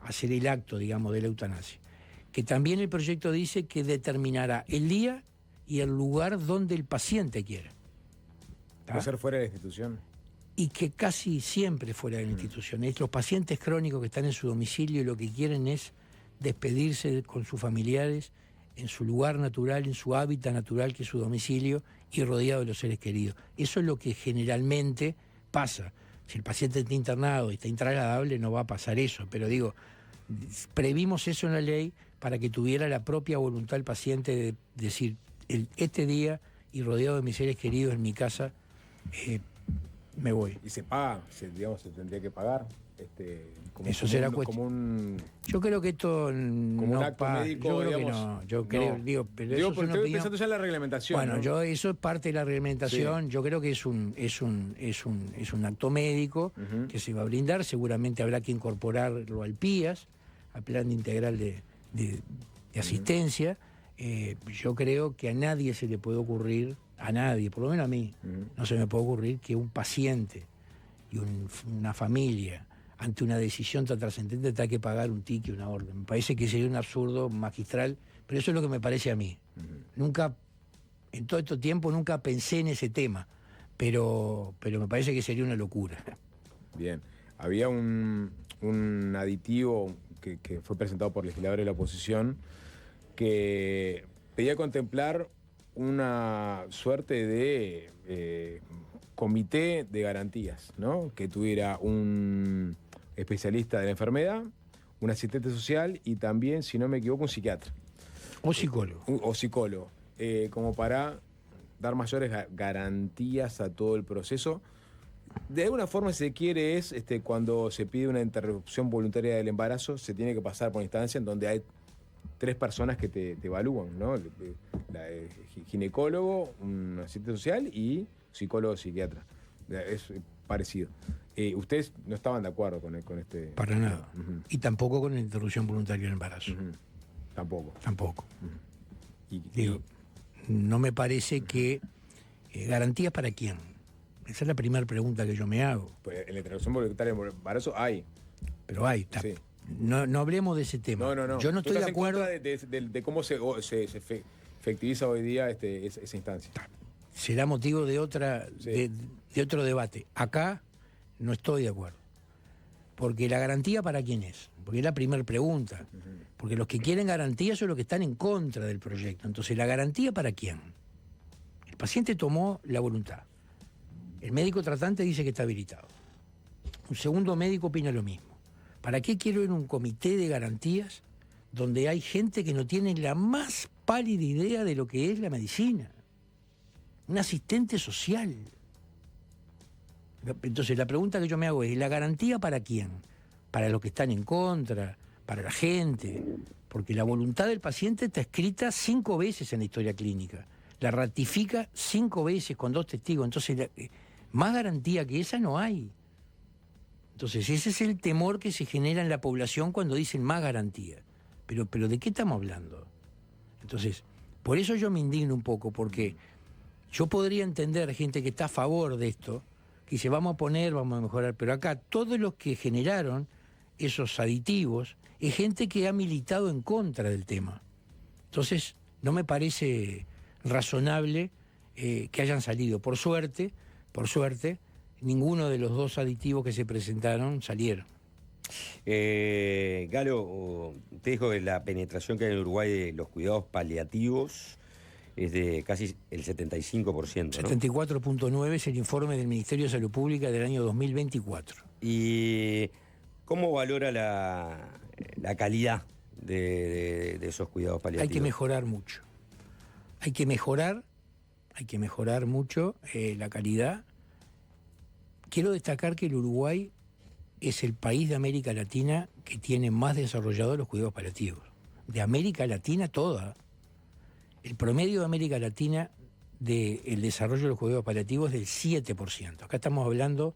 hacer el acto, digamos, de la eutanasia. Que también el proyecto dice que determinará el día y el lugar donde el paciente quiera. ¿Puede ser fuera de la institución? Y que casi siempre fuera de la institución. Los pacientes crónicos que están en su domicilio lo que quieren es despedirse con sus familiares en su lugar natural, en su hábitat natural que es su domicilio y rodeado de los seres queridos. Eso es lo que generalmente pasa. Si el paciente está internado y está intrasladable no va a pasar eso, pero digo, previmos eso en la ley para que tuviera la propia voluntad el paciente de decir, este día y rodeado de mis seres queridos en mi casa, me voy. ¿Y se paga? Digamos, se tendría que pagar. Eso será cuestión. Yo creo que esto como no un acto paga. médico, Yo creo digamos, que no. Yo creo, digo, pero digo, eso es una estoy opinión. pensando ya en la reglamentación. Bueno, ¿no? eso es parte de la reglamentación. Sí. Yo creo que es un acto médico que se va a brindar. Seguramente habrá que incorporarlo al PIAS, al Plan Integral de Asistencia. Yo creo que a nadie se le puede ocurrir, a nadie, por lo menos a mí, no se me puede ocurrir que un paciente y una familia ante una decisión tan trascendente tenga que pagar un ticket, una orden. Me parece que sería un absurdo magistral, pero eso es lo que me parece a mí. Nunca, en todo este tiempo, nunca pensé en ese tema, pero me parece que sería una locura. Bien. Había un aditivo que fue presentado por legisladores de la oposición que pedía contemplar una suerte de comité de garantías, ¿no? Que tuviera un especialista de la enfermedad, un asistente social y también, si no me equivoco, un psiquiatra. O psicólogo. O psicólogo. Como para dar mayores garantías a todo el proceso. De alguna forma, si se quiere, es cuando se pide una interrupción voluntaria del embarazo, se tiene que pasar por una instancia en donde hay 3 personas que te evalúan, ¿no? Ginecólogo, un asistente social y psicólogo psiquiatra. Es parecido. Ustedes no estaban de acuerdo con este... Para nada. Y tampoco con la interrupción voluntaria del embarazo. Tampoco. Tampoco. Digo, no me parece que... ¿garantías para quién? Esa es la primera pregunta que yo me hago. Pues en la interrupción voluntaria del embarazo hay. Pero hay. Sí. No hablemos de ese tema. No. Yo no estoy de acuerdo... de cómo se efectiviza hoy día esa instancia. Será motivo de otro debate. Acá no estoy de acuerdo. Porque la garantía para quién es. Porque es la primera pregunta. Porque los que quieren garantía son los que están en contra del proyecto. Entonces, ¿la garantía para quién? El paciente tomó la voluntad. El médico tratante dice que está habilitado. Un segundo médico opina lo mismo. ¿Para qué quiero ir a un comité de garantías donde hay gente que no tiene la más pálida idea de lo que es la medicina? Un asistente social. Entonces, la pregunta que yo me hago es, ¿la garantía para quién? ¿Para los que están en contra? ¿Para la gente? Porque la voluntad del paciente está escrita 5 veces en la historia clínica. La ratifica 5 veces con 2 testigos. Entonces, más garantía que esa no hay. Entonces, ese es el temor que se genera en la población cuando dicen más garantía. Pero ¿de qué estamos hablando? Entonces, por eso yo me indigno un poco, porque yo podría entender gente que está a favor de esto, que dice vamos a mejorar, pero acá todos los que generaron esos aditivos es gente que ha militado en contra del tema. Entonces, no me parece razonable que hayan salido. Por suerte, ninguno de los 2 aditivos que se presentaron salieron. Galo, te dijo que la penetración que hay en Uruguay de los cuidados paliativos es de casi el 75%, ¿no? 74.9 es el informe del Ministerio de Salud Pública del año 2024. ¿Y cómo valora la calidad de esos cuidados paliativos? Hay que mejorar mucho. Hay que mejorar mucho la calidad. Quiero destacar que el Uruguay es el país de América Latina que tiene más desarrollados los cuidados paliativos. De América Latina toda. El promedio de América Latina del desarrollo de los cuidados paliativos es del 7%. Acá estamos hablando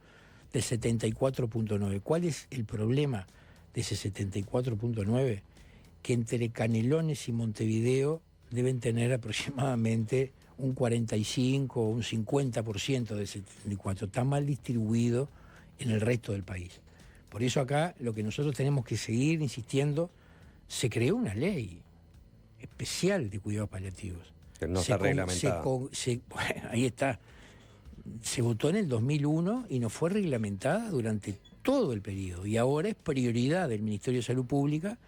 del 74.9%. ¿Cuál es el problema de ese 74.9%? Que entre Canelones y Montevideo deben tener aproximadamente un 45 o un 50% del 74%. Está mal distribuido en el resto del país. Por eso acá lo que nosotros tenemos que seguir insistiendo, se creó una ley especial de cuidados paliativos. Pero no está reglamentada. Bueno, ahí está. Se votó en el 2001 y no fue reglamentada durante todo el periodo. Y ahora es prioridad del Ministerio de Salud Pública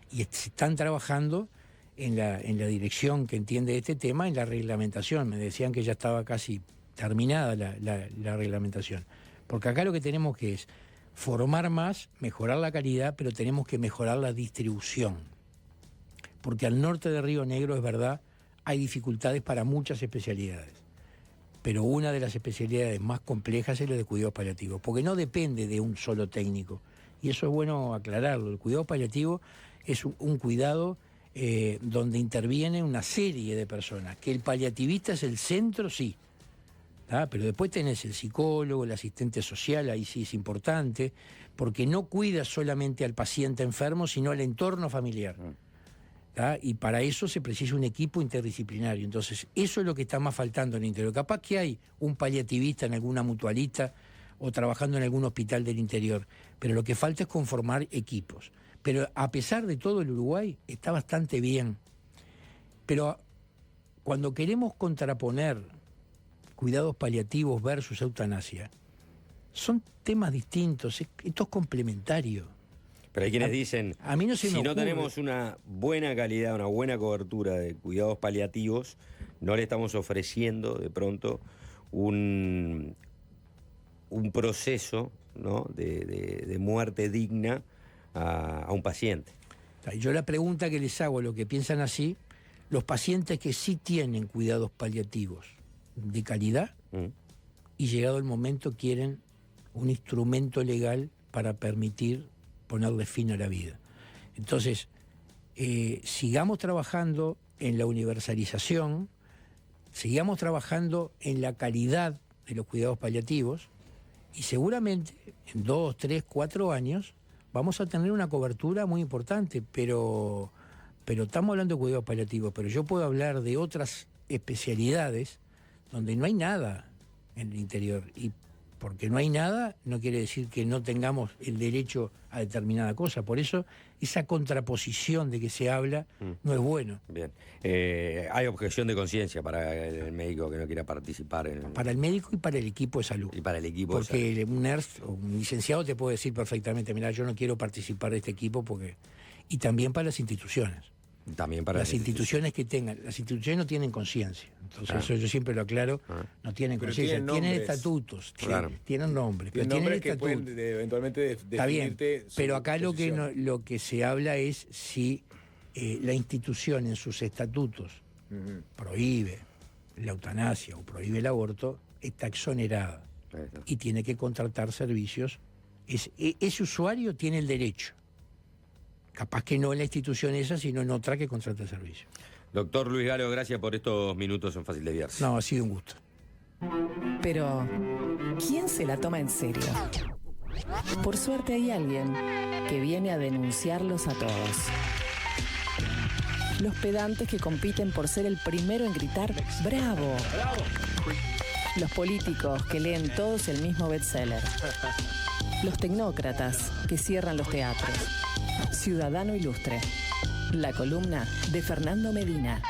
y se están trabajando en la dirección que entiende este tema, en la reglamentación. Me decían que ya estaba casi terminada la reglamentación. Porque acá lo que tenemos que es formar más, mejorar la calidad, pero tenemos que mejorar la distribución. Porque al norte de Río Negro, es verdad, hay dificultades para muchas especialidades. Pero una de las especialidades más complejas es la de cuidados paliativos, porque no depende de un solo técnico. Y eso es bueno aclararlo. El cuidado paliativo es un cuidado donde interviene una serie de personas. Que el paliativista es el centro, sí. Pero después tenés el psicólogo, el asistente social, ahí sí es importante, porque no cuida solamente al paciente enfermo, sino al entorno familiar. Y para eso se precisa un equipo interdisciplinario. Entonces, eso es lo que está más faltando en el interior. Capaz que hay un paliativista en alguna mutualista o trabajando en algún hospital del interior, pero lo que falta es conformar equipos. Pero a pesar de todo, el Uruguay está bastante bien. Pero cuando queremos contraponer cuidados paliativos versus eutanasia, son temas distintos, esto es complementario. Pero hay quienes dicen, a mí no se me si no ocurre. tenemos una buena calidad, una buena cobertura de cuidados paliativos, no le estamos ofreciendo de pronto un un proceso, ¿no?, de muerte digna a un paciente. Yo la pregunta que les hago, lo que piensan así, los pacientes que sí tienen cuidados paliativos de calidad y llegado el momento quieren un instrumento legal para permitir ponerle fin a la vida. Entonces, sigamos trabajando en la universalización, sigamos trabajando en la calidad de los cuidados paliativos y seguramente en 2, 3, 4 años vamos a tener una cobertura muy importante, pero estamos hablando de cuidados paliativos, pero yo puedo hablar de otras especialidades donde no hay nada en el interior. Y porque no hay nada no quiere decir que no tengamos el derecho a determinada cosa. Por eso esa contraposición de que se habla no es bueno. Bien. Hay objeción de conciencia para el médico que no quiera participar en... Para el médico y para el equipo de salud. Y para el equipo de salud. Porque un nurse o un licenciado te puede decir perfectamente, mira, yo no quiero participar de este equipo porque... Y también para las instituciones. También para las instituciones que tengan. Las instituciones no tienen conciencia. Entonces eso yo siempre lo aclaro. No tienen conciencia. Tienen estatutos. Tienen nombres. Pero tienen que pueden eventualmente definirte. Está bien. Pero acá lo que se habla es si la institución en sus estatutos prohíbe la eutanasia o prohíbe el aborto, está exonerada. Y tiene que contratar servicios. Ese usuario tiene el derecho. Capaz que no en la institución esa, sino en otra que contrata el servicio. Doctor Luis Galo, gracias por estos minutos en Fácil Desviarse. No, ha sido un gusto. Pero, ¿quién se la toma en serio? Por suerte hay alguien que viene a denunciarlos a todos. Los pedantes que compiten por ser el primero en gritar ¡bravo! Los políticos que leen todos el mismo bestseller. Los tecnócratas que cierran los teatros. Ciudadano Ilustre. La columna de Fernando Medina.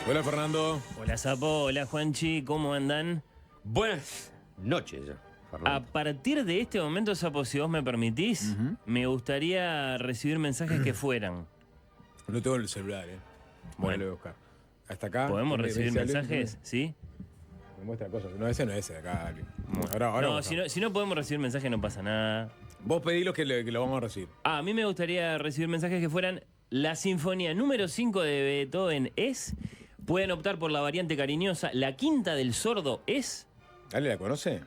Hola, Fernando. Hola, Sapo. Hola, Juanchi. ¿Cómo andan? Buenas noches, Fernando. A partir de este momento, Sapo, si vos me permitís, me gustaría recibir mensajes que fueran. No tengo el celular, Bueno, lo voy a buscar. Hasta acá. ¿podemos recibir mensajes? ¿Sí? Me muestra cosas. No, ese no es ese de acá, Ali. Bueno. Ahora si no podemos recibir mensajes, no pasa nada. Vos pedí que lo vamos a recibir. A mí me gustaría recibir mensajes que fueran: la sinfonía número 5 de Beethoven es. Pueden optar por la variante cariñosa. La quinta del sordo es. ¿Ale la conoce?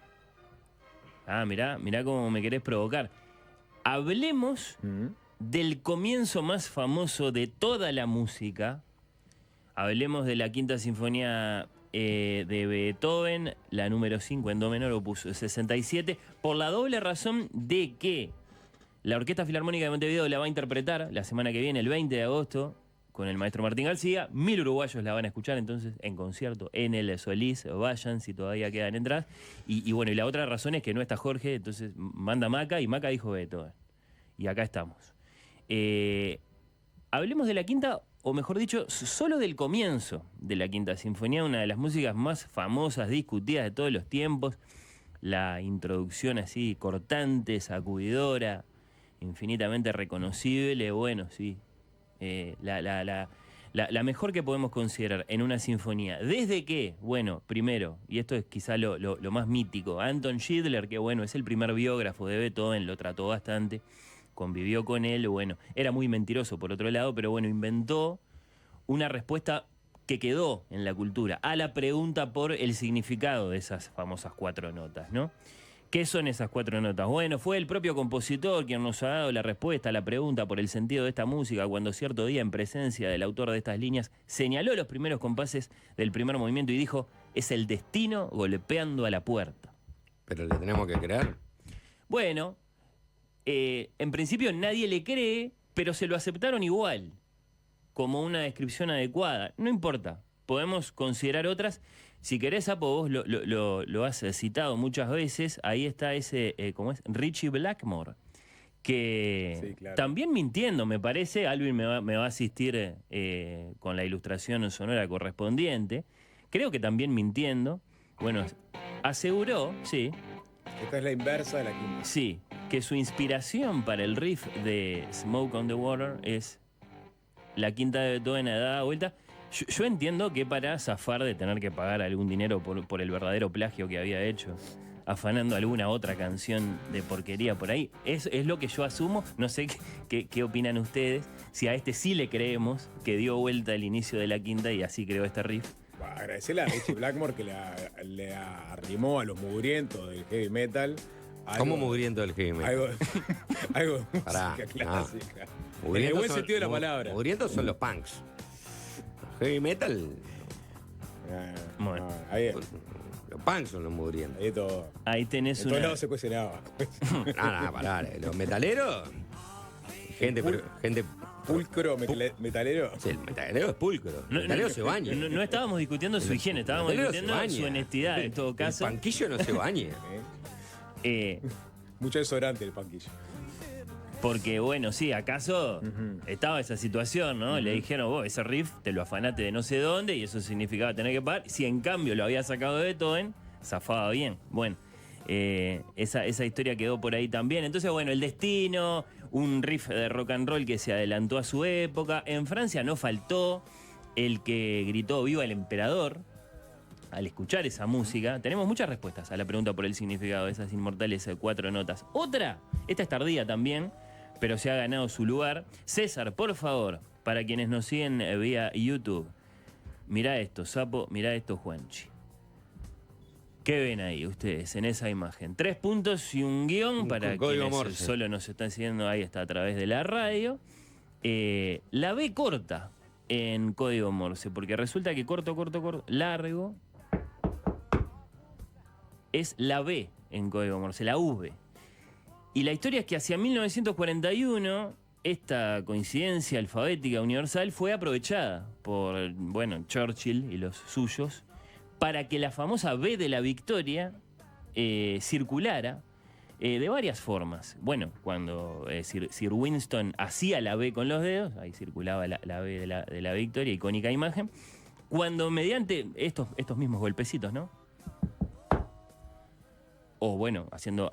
Ah, mirá cómo me querés provocar. Hablemos del comienzo más famoso de toda la música. Hablemos de la quinta sinfonía de Beethoven, la número 5 en do menor, opus 67, por la doble razón de que la Orquesta Filarmónica de Montevideo la va a interpretar la semana que viene, el 20 de agosto, con el maestro Martín García. 1000 uruguayos la van a escuchar entonces en concierto en el Solís. Vayan si todavía quedan entradas. Y bueno, y la otra razón es que no está Jorge, entonces manda Maca y Maca dijo Beethoven. Y acá estamos. Hablemos de la quinta, o mejor dicho, solo del comienzo de la quinta sinfonía, una de las músicas más famosas, discutidas de todos los tiempos. La introducción así cortante, sacudidora, infinitamente reconocible. Bueno, sí. La mejor que podemos considerar en una sinfonía. Desde que, bueno, primero, y esto es quizá lo más mítico, Anton Schindler, que bueno, es el primer biógrafo de Beethoven, lo trató bastante, convivió con él, bueno, era muy mentiroso por otro lado, pero bueno, inventó una respuesta que quedó en la cultura a la pregunta por el significado de esas famosas 4 notas, ¿no? ¿Qué son esas 4 notas? Bueno, fue el propio compositor quien nos ha dado la respuesta a la pregunta por el sentido de esta música cuando cierto día, en presencia del autor de estas líneas, señaló los primeros compases del primer movimiento y dijo: es el destino golpeando a la puerta. ¿Pero le tenemos que creer? Bueno, en principio nadie le cree, pero se lo aceptaron igual, como una descripción adecuada. No importa, podemos considerar otras. Si querés, Apo, vos lo has citado muchas veces. Ahí está ese, ¿cómo es? Richie Blackmore, que sí, claro, también mintiendo, me parece. Alvin me va a asistir con la ilustración sonora correspondiente. Creo que también mintiendo. Bueno, aseguró, sí. Esta es la inversa de la quinta. Sí, que su inspiración para el riff de Smoke on the Water es la quinta de Beethoven a dada vuelta. Yo entiendo que para zafar de tener que pagar algún dinero por el verdadero plagio que había hecho, afanando alguna otra canción de porquería por ahí, es lo que yo asumo. No sé qué opinan ustedes, si a este sí le creemos que dio vuelta el inicio de la quinta y así creó este riff. Agradecerle a Richie Blackmore que le arrimó a los mugrientos del heavy metal. ¿Cómo mugriento del heavy metal? Algo de Pará, música clásica. no. En el buen sentido de la palabra. Mugrientos son los punks. Heavy metal. Bueno. Los punks son los mugrientos. Ahí todo. Ahí tenés en todos lados se cuecenaba. Pará. Los metaleros. Gente. ¿Pulcro metalero? Sí, el metalero es pulcro. El metalero se baña. No estábamos discutiendo su higiene, estábamos discutiendo su honestidad, en todo caso. El panquillo no se baña. Mucho desodorante el panquillo. Porque, bueno, sí, ¿acaso estaba esa situación, no? Le dijeron, vos, ese riff te lo afanaste de no sé dónde y eso significaba tener que pagar. Si en cambio lo había sacado de Beethoven, zafaba bien. Bueno, esa historia quedó por ahí también. Entonces, bueno, el destino, un riff de rock and roll que se adelantó a su época. En Francia no faltó el que gritó "Viva el emperador" al escuchar esa música. Tenemos muchas respuestas a la pregunta por el significado de esas inmortales 4 notas. Otra, esta es tardía también, pero se ha ganado su lugar. César, por favor, para quienes nos siguen vía YouTube, mirá esto, Sapo, mirá esto, Juanchi. ¿Qué ven ahí ustedes en esa imagen? 3 puntos y un guión para quienes solo nos están siguiendo, ahí está, a través de la radio. La B corta en código Morse, porque resulta que corto, largo es la B en código Morse, la V. Y la historia es que hacia 1941 esta coincidencia alfabética universal fue aprovechada por, bueno, Churchill y los suyos para que la famosa B de la victoria circulara de varias formas. Bueno, cuando Sir Winston hacía la B con los dedos, ahí circulaba la B de la victoria, icónica imagen. Cuando mediante estos mismos golpecitos, ¿no? O bueno, haciendo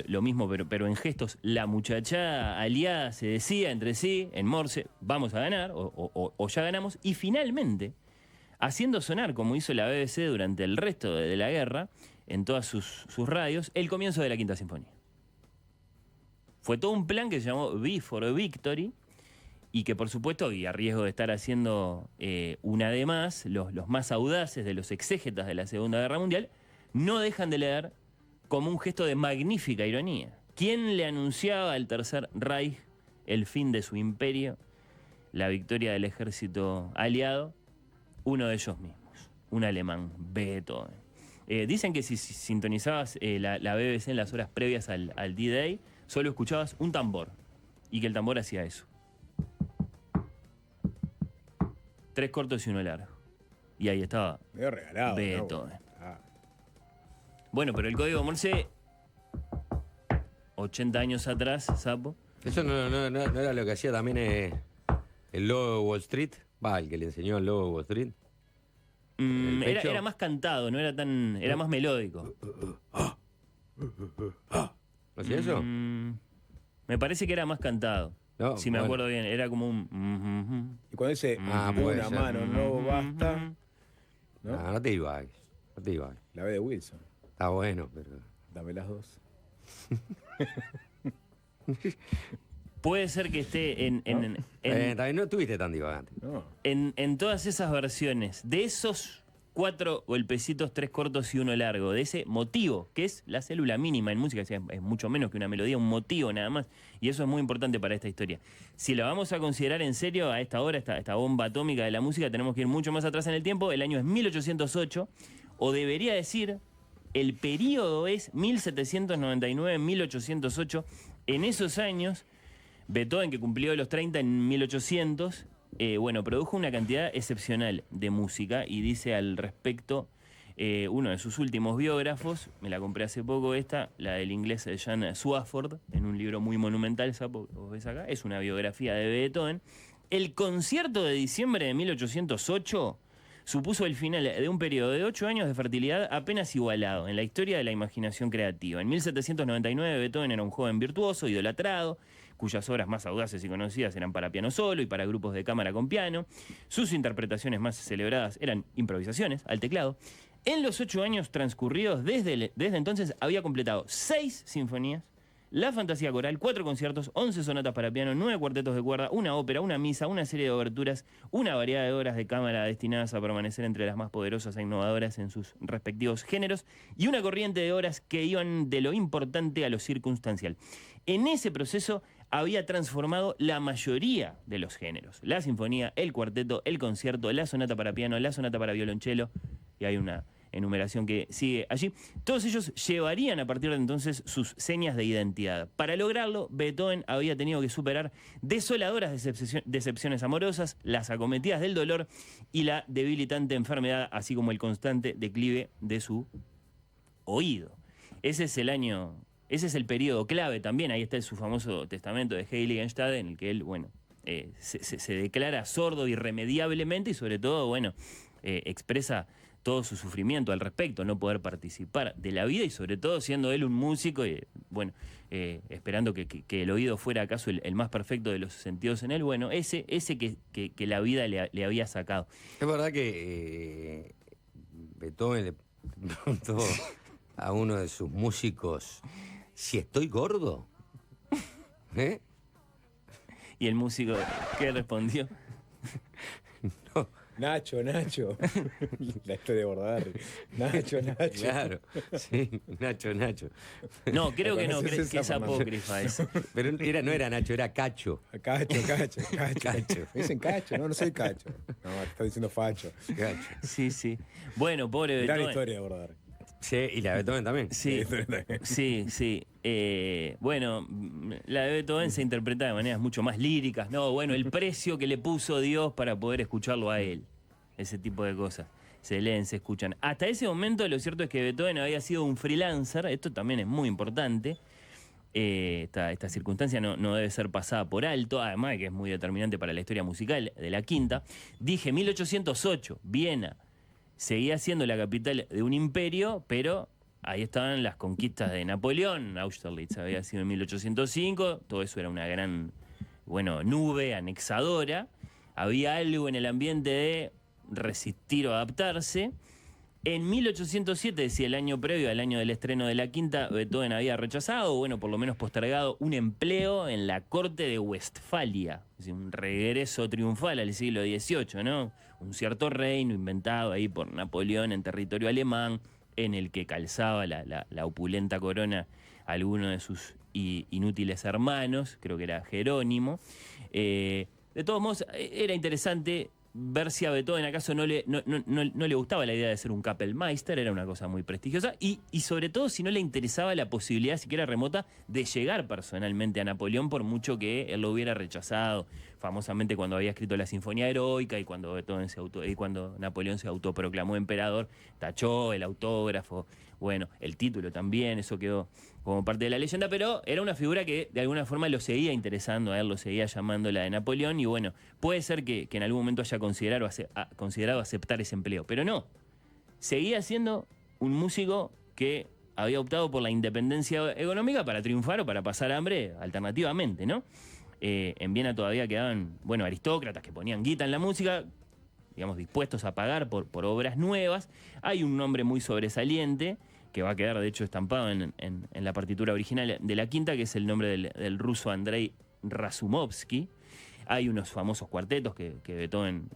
lo mismo pero en gestos, la muchachada aliada se decía entre sí, en Morse, vamos a ganar o ya ganamos. Y finalmente, haciendo sonar, como hizo la BBC durante el resto de la guerra, en todas sus radios, el comienzo de la Quinta Sinfonía. Fue todo un plan que se llamó V for Victory y que, por supuesto, y a riesgo de estar haciendo una de más, los más audaces de los exégetas de la Segunda Guerra Mundial no dejan de leer como un gesto de magnífica ironía. ¿Quién le anunciaba al Tercer Reich el fin de su imperio, la victoria del ejército aliado? Uno de ellos mismos, un alemán, Beethoven. Dicen que si sintonizabas la BBC en las horas previas al D-Day, solo escuchabas un tambor, y que el tambor hacía eso. 3 cortos y 1 largo. Y ahí estaba medio regalado, Beethoven. ¿No? Bueno, pero el código Morse, 80 años atrás, Sapo. Eso no era lo que hacía también el lobo de Wall Street. El que le enseñó el lobo de Wall Street. Era más cantado, no era tan. Era más melódico. ¿No hacía eso? Me parece que era más cantado. No, si me acuerdo bien, era como un. Y cuando dice una mano no basta. No te divagues. La B de Wilson. Está bueno, pero. Dame las 2. Puede ser que esté también no estuviste tan divagante. No. En todas esas versiones, de esos 4 golpecitos, 3 cortos y 1 largo, de ese motivo, que es la célula mínima en música, es mucho menos que una melodía, un motivo nada más, y eso es muy importante para esta historia. Si la vamos a considerar en serio a esta hora, esta bomba atómica de la música, tenemos que ir mucho más atrás en el tiempo. El año es 1808, o debería decir, el periodo es 1799-1808. En esos años, Beethoven, que cumplió los 30 en 1800, produjo una cantidad excepcional de música, y dice al respecto uno de sus últimos biógrafos, me la compré hace poco la del inglés Jan Swafford, en un libro muy monumental, Sapo, vos ves acá, es una biografía de Beethoven. El concierto de diciembre de 1808 supuso el final de un periodo de 8 años de fertilidad apenas igualado en la historia de la imaginación creativa. En 1799 Beethoven era un joven virtuoso, idolatrado, cuyas obras más audaces y conocidas eran para piano solo y para grupos de cámara con piano. Sus interpretaciones más celebradas eran improvisaciones al teclado. En los 8 años transcurridos desde entonces había completado 6 sinfonías, la fantasía coral, 4 conciertos, 11 sonatas para piano, 9 cuartetos de cuerda, una ópera, una misa, una serie de oberturas, una variedad de obras de cámara destinadas a permanecer entre las más poderosas e innovadoras en sus respectivos géneros, y una corriente de obras que iban de lo importante a lo circunstancial. En ese proceso había transformado la mayoría de los géneros: la sinfonía, el cuarteto, el concierto, la sonata para piano, la sonata para violonchelo, y hay una enumeración que sigue allí. Todos ellos llevarían a partir de entonces sus señas de identidad. Para lograrlo, Beethoven había tenido que superar desoladoras decepciones amorosas, las acometidas del dolor y la debilitante enfermedad, así como el constante declive de su oído. Ese es el periodo clave también. Ahí está su famoso testamento de Heiligenstadt, en el que él, se declara sordo irremediablemente y sobre todo, expresa todo su sufrimiento al respecto, no poder participar de la vida y sobre todo siendo él un músico y esperando que el oído fuera acaso el más perfecto de los sentidos en él, ese que la vida le había sacado. Es verdad que Beethoven le preguntó a uno de sus músicos si estoy gordo. ¿Eh? Y el músico, ¿qué respondió? No. Nacho. La estoy de bordar. Nacho. Claro, sí, Nacho. No, creo que no, que es apócrifa eso. Pero no era Nacho, era Cacho. Cacho. Me dicen Cacho, no soy Cacho. No, está diciendo Facho. Cacho. Sí. Bueno, pobre Beethoven. Gran historia de bordar. Sí, y la de Beethoven también. Sí. La de Beethoven se interpreta de maneras mucho más líricas. El precio que le puso Dios para poder escucharlo a él. Ese tipo de cosas. Se leen, se escuchan. Hasta ese momento lo cierto es que Beethoven había sido un freelancer. Esto también es muy importante. Esta circunstancia no debe ser pasada por alto, además de que es muy determinante para la historia musical de la quinta. Dije 1808, Viena. Seguía siendo la capital de un imperio, pero ahí estaban las conquistas de Napoleón. Austerlitz había sido en 1805. Todo eso era una gran, nube anexadora. Había algo en el ambiente de resistir o adaptarse. En 1807, decía el año previo al año del estreno de la quinta, Beethoven había rechazado, por lo menos postergado, un empleo en la corte de Westfalia. Es decir, un regreso triunfal al siglo XVIII, ¿no? Un cierto reino inventado ahí por Napoleón en territorio alemán, en el que calzaba la opulenta corona alguno de sus inútiles hermanos, creo que era Jerónimo. De todos modos, era interesante ver si a Beethoven acaso no le gustaba la idea de ser un Kapellmeister, era una cosa muy prestigiosa, y sobre todo si no le interesaba la posibilidad siquiera remota de llegar personalmente a Napoleón, por mucho que él lo hubiera rechazado, famosamente cuando había escrito la Sinfonía Heroica y cuando cuando Napoleón se autoproclamó emperador, tachó el autógrafo, el título también, eso quedó como parte de la leyenda, pero era una figura que de alguna forma lo seguía interesando a él, lo seguía llamando la de Napoleón, y puede ser que en algún momento haya considerado aceptar ese empleo, pero no, seguía siendo un músico que había optado por la independencia económica para triunfar o para pasar hambre alternativamente, ¿no? En Viena todavía quedaban, aristócratas que ponían guita en la música, dispuestos a pagar por obras nuevas. Hay un nombre muy sobresaliente que va a quedar de hecho estampado en la partitura original de la quinta, que es el nombre del ruso Andrei Razumovsky. Hay unos famosos cuartetos que Beethoven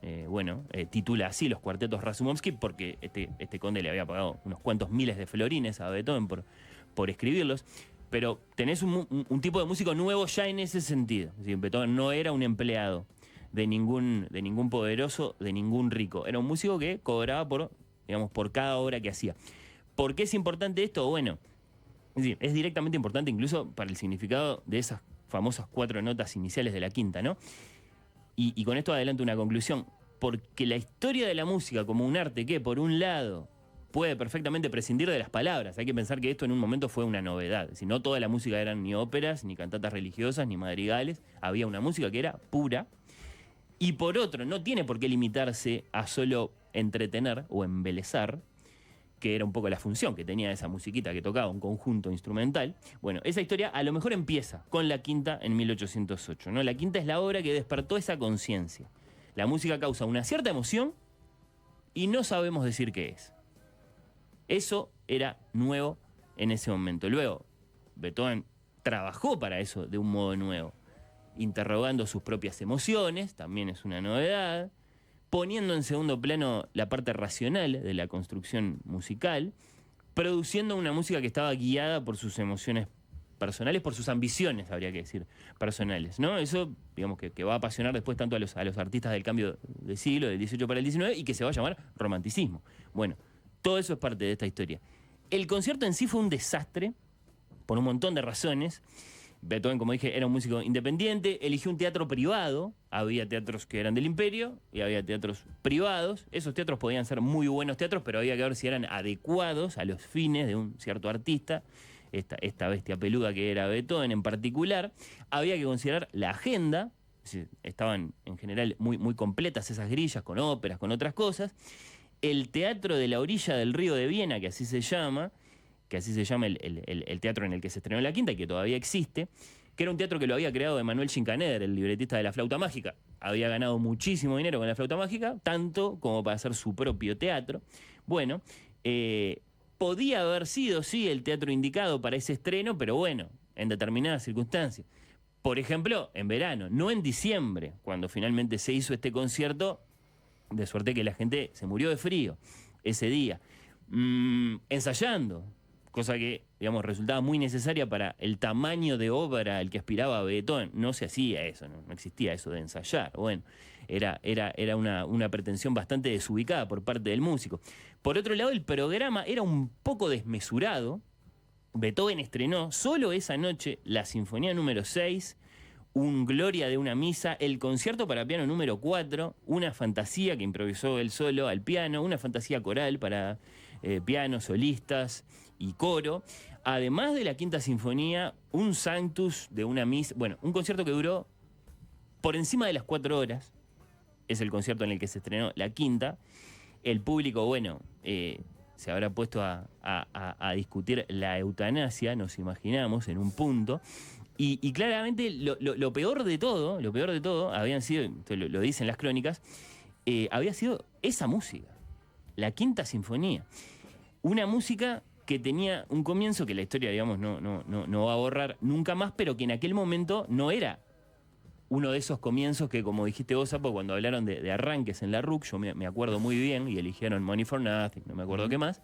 titula así, los cuartetos Razumovsky, porque este conde le había pagado unos cuantos miles de florines a Beethoven por escribirlos. Pero tenés un tipo de músico nuevo ya en ese sentido. Es decir, Beethoven no era un empleado de ningún poderoso, de ningún rico. Era un músico que cobraba por cada obra que hacía. ¿Por qué es importante esto? Es directamente importante incluso para el significado de esas famosas 4 notas iniciales de la quinta, ¿no? Y con esto adelanto una conclusión. Porque la historia de la música como un arte que, por un lado, puede perfectamente prescindir de las palabras. Hay que pensar que esto en un momento fue una novedad. Si no toda la música eran ni óperas, ni cantatas religiosas, ni madrigales. Había una música que era pura. Y por otro, no tiene por qué limitarse a solo entretener o embelezar, que era un poco la función que tenía esa musiquita que tocaba, un conjunto instrumental. Bueno, esa historia a lo mejor empieza con La Quinta en 1808, ¿no? La Quinta es la obra que despertó esa conciencia. La música causa una cierta emoción y no sabemos decir qué es. Eso era nuevo en ese momento. Luego, Beethoven trabajó para eso de un modo nuevo, interrogando sus propias emociones, también es una novedad, poniendo en segundo plano la parte racional de la construcción musical, produciendo una música que estaba guiada por sus emociones personales, por sus ambiciones, habría que decir, personales, ¿no? Eso, digamos, que va a apasionar después tanto a los artistas del cambio de siglo, del 18 para el 19, y que se va a llamar romanticismo. Bueno, todo eso es parte de esta historia. El concierto en sí fue un desastre, por un montón de razones. Beethoven, como dije, era un músico independiente, eligió un teatro privado, había teatros que eran del imperio y había teatros privados. Esos teatros podían ser muy buenos teatros, pero había que ver si eran adecuados a los fines de un cierto artista, esta bestia peluda que era Beethoven en particular. Había que considerar la agenda, estaban en general muy completas esas grillas con óperas, con otras cosas. El teatro de la orilla del río de Viena, que así se llama el teatro en el que se estrenó La Quinta y que todavía existe, que era un teatro que lo había creado Emanuel Schikaneder, el libretista de La Flauta Mágica. Había ganado muchísimo dinero con La Flauta Mágica, tanto como para hacer su propio teatro. Bueno, podía haber sido, sí, el teatro indicado para ese estreno, pero bueno, en determinadas circunstancias. Por ejemplo, en verano, no en diciembre, cuando finalmente se hizo este concierto, de suerte que la gente se murió de frío ese día. Ensayando, cosa que, digamos, resultaba muy necesaria para el tamaño de obra al que aspiraba Beethoven. No se hacía eso, no existía eso de ensayar. Bueno, era una pretensión bastante desubicada por parte del músico. Por otro lado, el programa era un poco desmesurado. Beethoven estrenó solo esa noche la Sinfonía número 6, un Gloria de una misa, el concierto para piano número 4, una fantasía que improvisó él solo al piano, una fantasía coral para piano, solistas y coro, además de la Quinta Sinfonía, un Sanctus de una misa, bueno, un concierto que duró por encima de las 4 horas, es el concierto en el que se estrenó La Quinta. El público, bueno, se habrá puesto a discutir la eutanasia, nos imaginamos, en un punto. Y claramente lo peor de todo, habían sido, lo dicen las crónicas, había sido esa música, la Quinta Sinfonía. Una música que tenía un comienzo que la historia, digamos, no va a borrar nunca más, pero que en aquel momento no era uno de esos comienzos que, como dijiste vos, Apo, cuando hablaron de arranques en la RUC, yo me acuerdo muy bien, y eligieron Money for Nothing, no me acuerdo qué más.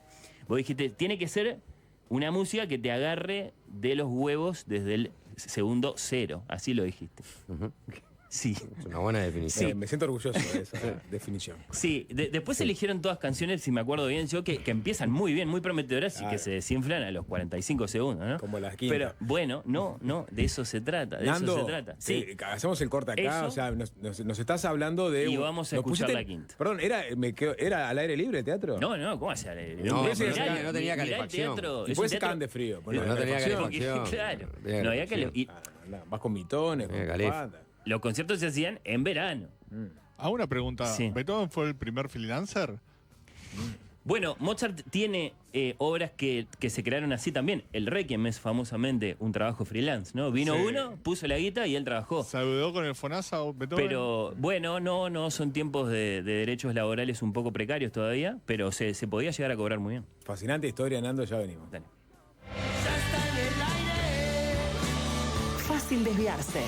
Vos dijiste, tiene que ser una música que te agarre de los huevos desde el segundo cero, así lo dijiste. Sí. Es una buena definición. Sí. Me siento orgulloso de esa definición. Sí, después eligieron todas canciones, si me acuerdo bien yo, que empiezan muy bien, muy prometedoras y que se desinflan a los 45 segundos, ¿no? Como las Quinta. Pero bueno, no, de eso se trata, Nando, eso se trata. Sí. Hacemos el corte acá, Eso. o sea, nos estás hablando de... Y vamos a nos escuchar pusiste- La Quinta. Perdón, ¿era al aire libre el teatro? No, ¿cómo hace? No, pero no tenía calefacción. Y después se cagan de frío. No tenía calefacción. Claro. Tenía No había calefacción. Vas con mitones, con calef. bufanda. Los conciertos se hacían en verano. Hago una pregunta. Sí. ¿Beethoven fue el primer freelancer? Bueno, Mozart tiene obras que se crearon así también. El Requiem es famosamente un trabajo freelance, ¿no? Vino Sí. uno, puso la guita y él trabajó. ¿Se ayudó con el FONASA o Beethoven? Pero bueno, no son tiempos de derechos laborales un poco precarios todavía, pero se podía llegar a cobrar muy bien. Fascinante historia, Nando, ya venimos. Dale. Fácil desviarse.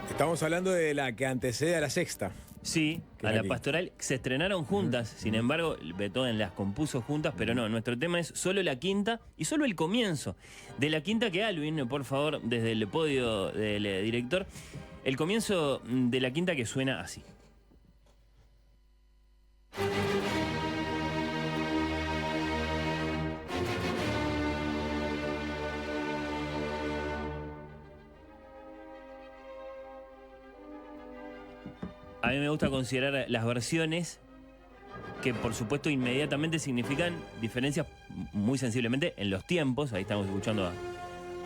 Estamos hablando de la que antecede a la sexta. Sí, Que a la la quinta. pastoral se estrenaron juntas, sin embargo, Beethoven las compuso juntas, pero no, nuestro tema es solo la quinta y solo el comienzo de la quinta, que Alvin, por favor, desde el podio del director, el comienzo de la quinta que suena así. A mí me gusta considerar las versiones que, por supuesto, inmediatamente significan diferencias muy sensiblemente en los tiempos. Ahí estamos escuchando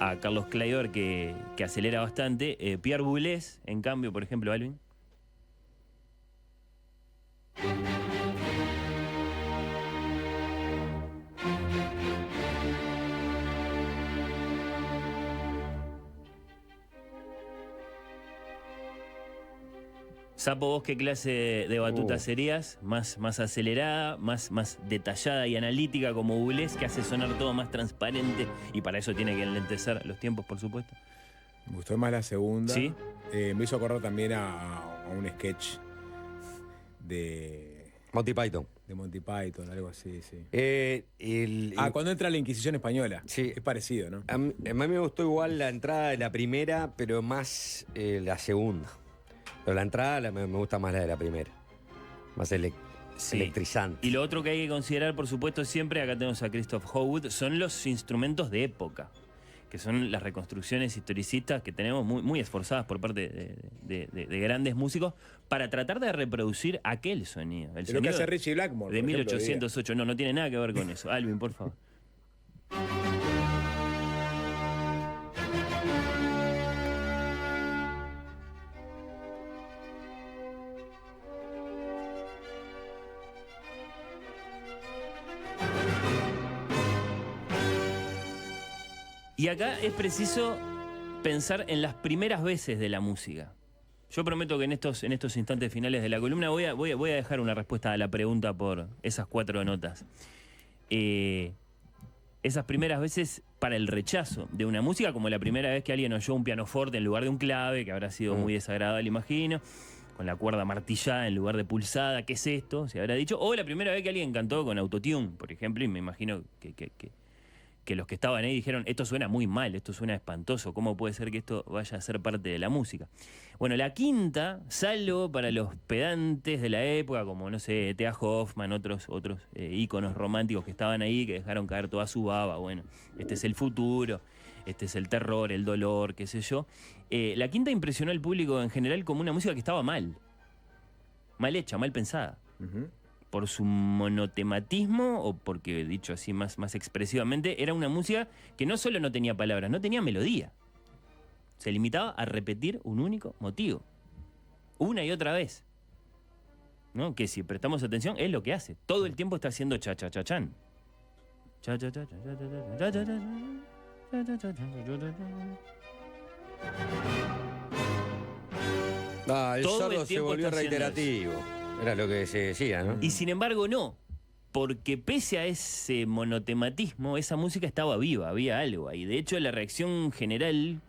a Carlos Kleiber que acelera bastante. Pierre Boulez, en cambio, por ejemplo, Alvin. Sapo, ¿vos qué clase de batuta serías? ¿Más acelerada, más detallada y analítica como Boulez, que hace sonar todo más transparente? Y para eso tiene que enlentecer los tiempos, por supuesto. Me gustó más la segunda. ¿Sí? Me hizo acordar también a un sketch de Monty Python. De Monty Python, algo así, sí. Cuando entra la Inquisición Española. Sí. Es parecido, ¿no? A mí me gustó igual la entrada de la primera, pero más la segunda. Pero la entrada me gusta más la de la primera. Más electrizante. Y lo otro que hay que considerar, por supuesto, siempre, acá tenemos a Christoph Howard, son los instrumentos de época, que son las reconstrucciones historicistas que tenemos muy esforzadas por parte de grandes músicos para tratar de reproducir aquel sonido. El Pero sonido que hace Richie Blackmore. de por ejemplo, 1808. No tiene nada que ver con eso. Alvin, por favor. Y acá es preciso pensar en las primeras veces de la música. Yo prometo que en estos instantes finales de la columna voy a dejar una respuesta a la pregunta por esas 4 notas. Esas primeras veces para el rechazo de una música, como la primera vez que alguien oyó un pianoforte en lugar de un clave, que habrá sido muy desagradable, imagino, con la cuerda martillada en lugar de pulsada, ¿qué es esto? Se habrá dicho. O la primera vez que alguien cantó con autotune, por ejemplo, y me imagino que los que estaban ahí dijeron, esto suena muy mal, esto suena espantoso, ¿cómo puede ser que esto vaya a ser parte de la música? Bueno, la quinta, salvo para los pedantes de la época, como, no sé, T.A. Hoffman, otros íconos románticos que estaban ahí, que dejaron caer toda su baba, bueno, este es el futuro, este es el terror, el dolor, qué sé yo. La quinta impresionó al público en general como una música que estaba mal hecha, mal pensada. Por su monotematismo, o porque, dicho así más expresivamente, era una música que no solo no tenía palabras, no tenía melodía. Se limitaba a repetir un único motivo, una y otra vez. ¿No? Que si prestamos atención, es lo que hace. Todo el tiempo está haciendo cha-cha-cha-chan. Cha-cha-cha-cha-cha-cha-cha-cha-cha-cha. El sordo se volvió reiterativo. Era lo que se decía, ¿no? Y sin embargo no, porque pese a ese monotematismo, esa música estaba viva, había algo ahí. De hecho, la reacción general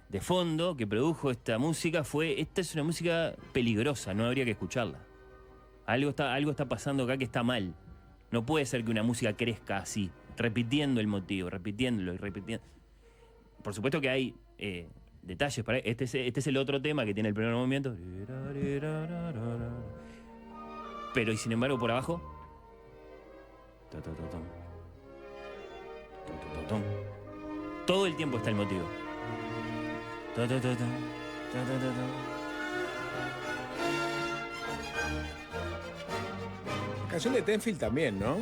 de fondo que produjo esta música fue, esta es una música peligrosa, no habría que escucharla. Algo está pasando acá que está mal. No puede ser que una música crezca así, repitiendo el motivo, repitiéndolo y repitiendo. Por supuesto que hay detalles para... Este es el otro tema que tiene el primer movimiento. Pero, y sin embargo, por abajo... Todo el tiempo está el motivo. La canción de Tenfield también, ¿no?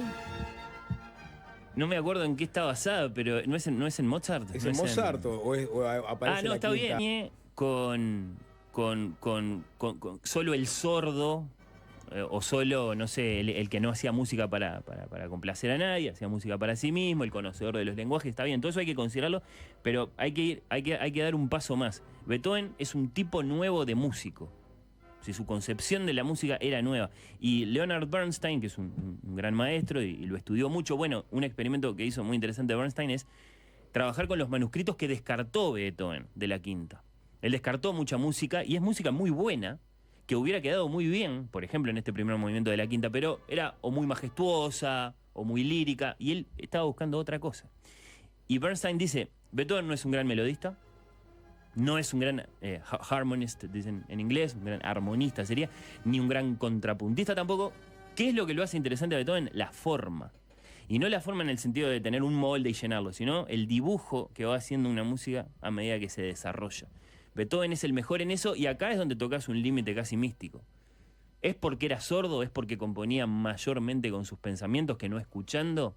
No me acuerdo en qué está basada, pero ¿no es en Mozart? ¿Es en Mozart o aparece no, la está quinta? bien. Con solo el sordo, o solo, no sé, el que no hacía música para complacer a nadie, hacía música para sí mismo, el conocedor de los lenguajes, está bien, todo eso hay que considerarlo, pero hay que dar un paso más. Beethoven es un tipo nuevo de músico. Si su concepción de la música era nueva. Y Leonard Bernstein, que es un gran maestro y lo estudió mucho, bueno, un experimento que hizo muy interesante Bernstein es trabajar con los manuscritos que descartó Beethoven de la quinta. Él descartó mucha música, y es música muy buena, que hubiera quedado muy bien, por ejemplo, en este primer movimiento de la quinta, pero era o muy majestuosa, o muy lírica, y él estaba buscando otra cosa. Y Bernstein dice, Beethoven no es un gran melodista, no es un gran harmonist, dicen en inglés, un gran armonista sería, ni un gran contrapuntista tampoco. ¿Qué es lo que lo hace interesante a Beethoven? La forma. Y no la forma en el sentido de tener un molde y llenarlo, sino el dibujo que va haciendo una música a medida que se desarrolla. Beethoven es el mejor en eso, y acá es donde tocas un límite casi místico. ¿Es porque era sordo? ¿Es porque componía mayormente con sus pensamientos que no escuchando?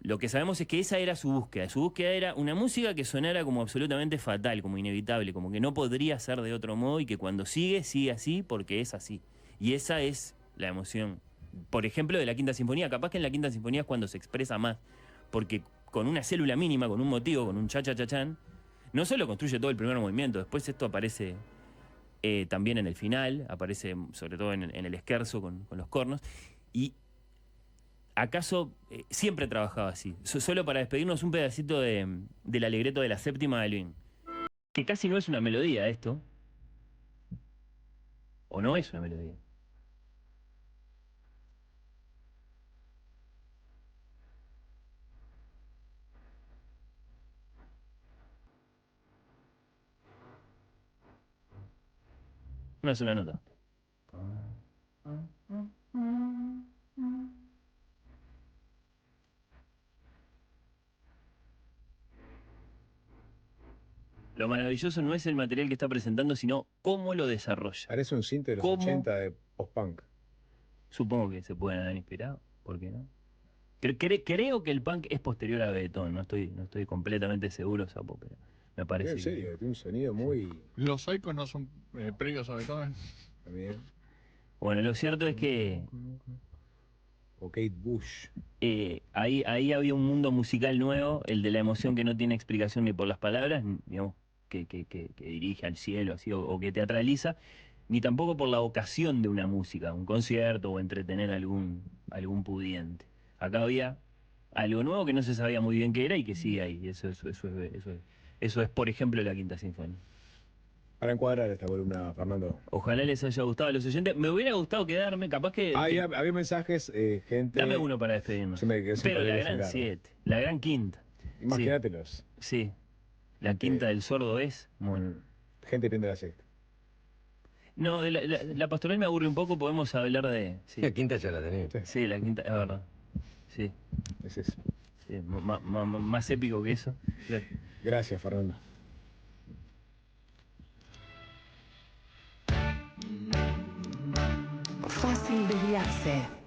Lo que sabemos es que esa era su búsqueda. Su búsqueda era una música que sonara como absolutamente fatal, como inevitable, como que no podría ser de otro modo y que cuando sigue así porque es así. Y esa es la emoción. Por ejemplo, de la Quinta Sinfonía. Capaz que en la Quinta Sinfonía es cuando se expresa más. Porque con una célula mínima, con un motivo, con un cha-cha-cha-chan, no solo construye todo el primer movimiento, después esto aparece también en el final, aparece sobre todo en el scherzo con los cornos. Y ¿acaso siempre trabajaba así? Solo para despedirnos un pedacito del Allegretto de la séptima de Alvin. Que casi no es una melodía esto. ¿O no es una melodía? Una sola nota. Lo maravilloso no es el material que está presentando, sino cómo lo desarrolla. Parece un cinto de los ¿Cómo? 80 de post-punk. Supongo que se pueden haber inspirado, ¿por qué no? Creo que el punk es posterior a Beethoven, no estoy completamente seguro, Sapo, pero me parece. En serio, tiene un sonido muy... ¿Los Oikos no son previos a Beethoven? También. Bueno, lo cierto es que O Kate Bush. ahí había un mundo musical nuevo, el de la emoción que no tiene explicación ni por las palabras, digamos, que dirige al cielo así, o que teatraliza, ni tampoco por la ocasión de una música, un concierto o entretener a algún pudiente. Acá había algo nuevo que no se sabía muy bien qué era y que sigue ahí. Eso es, por ejemplo, la Quinta Sinfonía. Para encuadrar esta columna, Fernando. Ojalá les haya gustado a los oyentes. Me hubiera gustado quedarme, capaz que... Había mensajes, gente... Dame uno para despedirnos. Pero la gran 7, la gran quinta. Imaginátelos. Sí. La quinta del sordo es... Bueno. Gente pidiendo la sexta. No, de la pastoral me aburre un poco, podemos hablar de... Sí. La quinta ya la tenés. Sí, la quinta, es verdad. Sí. Es eso. Sí, más épico que eso. Gracias, Fernando. Fácil desviarse.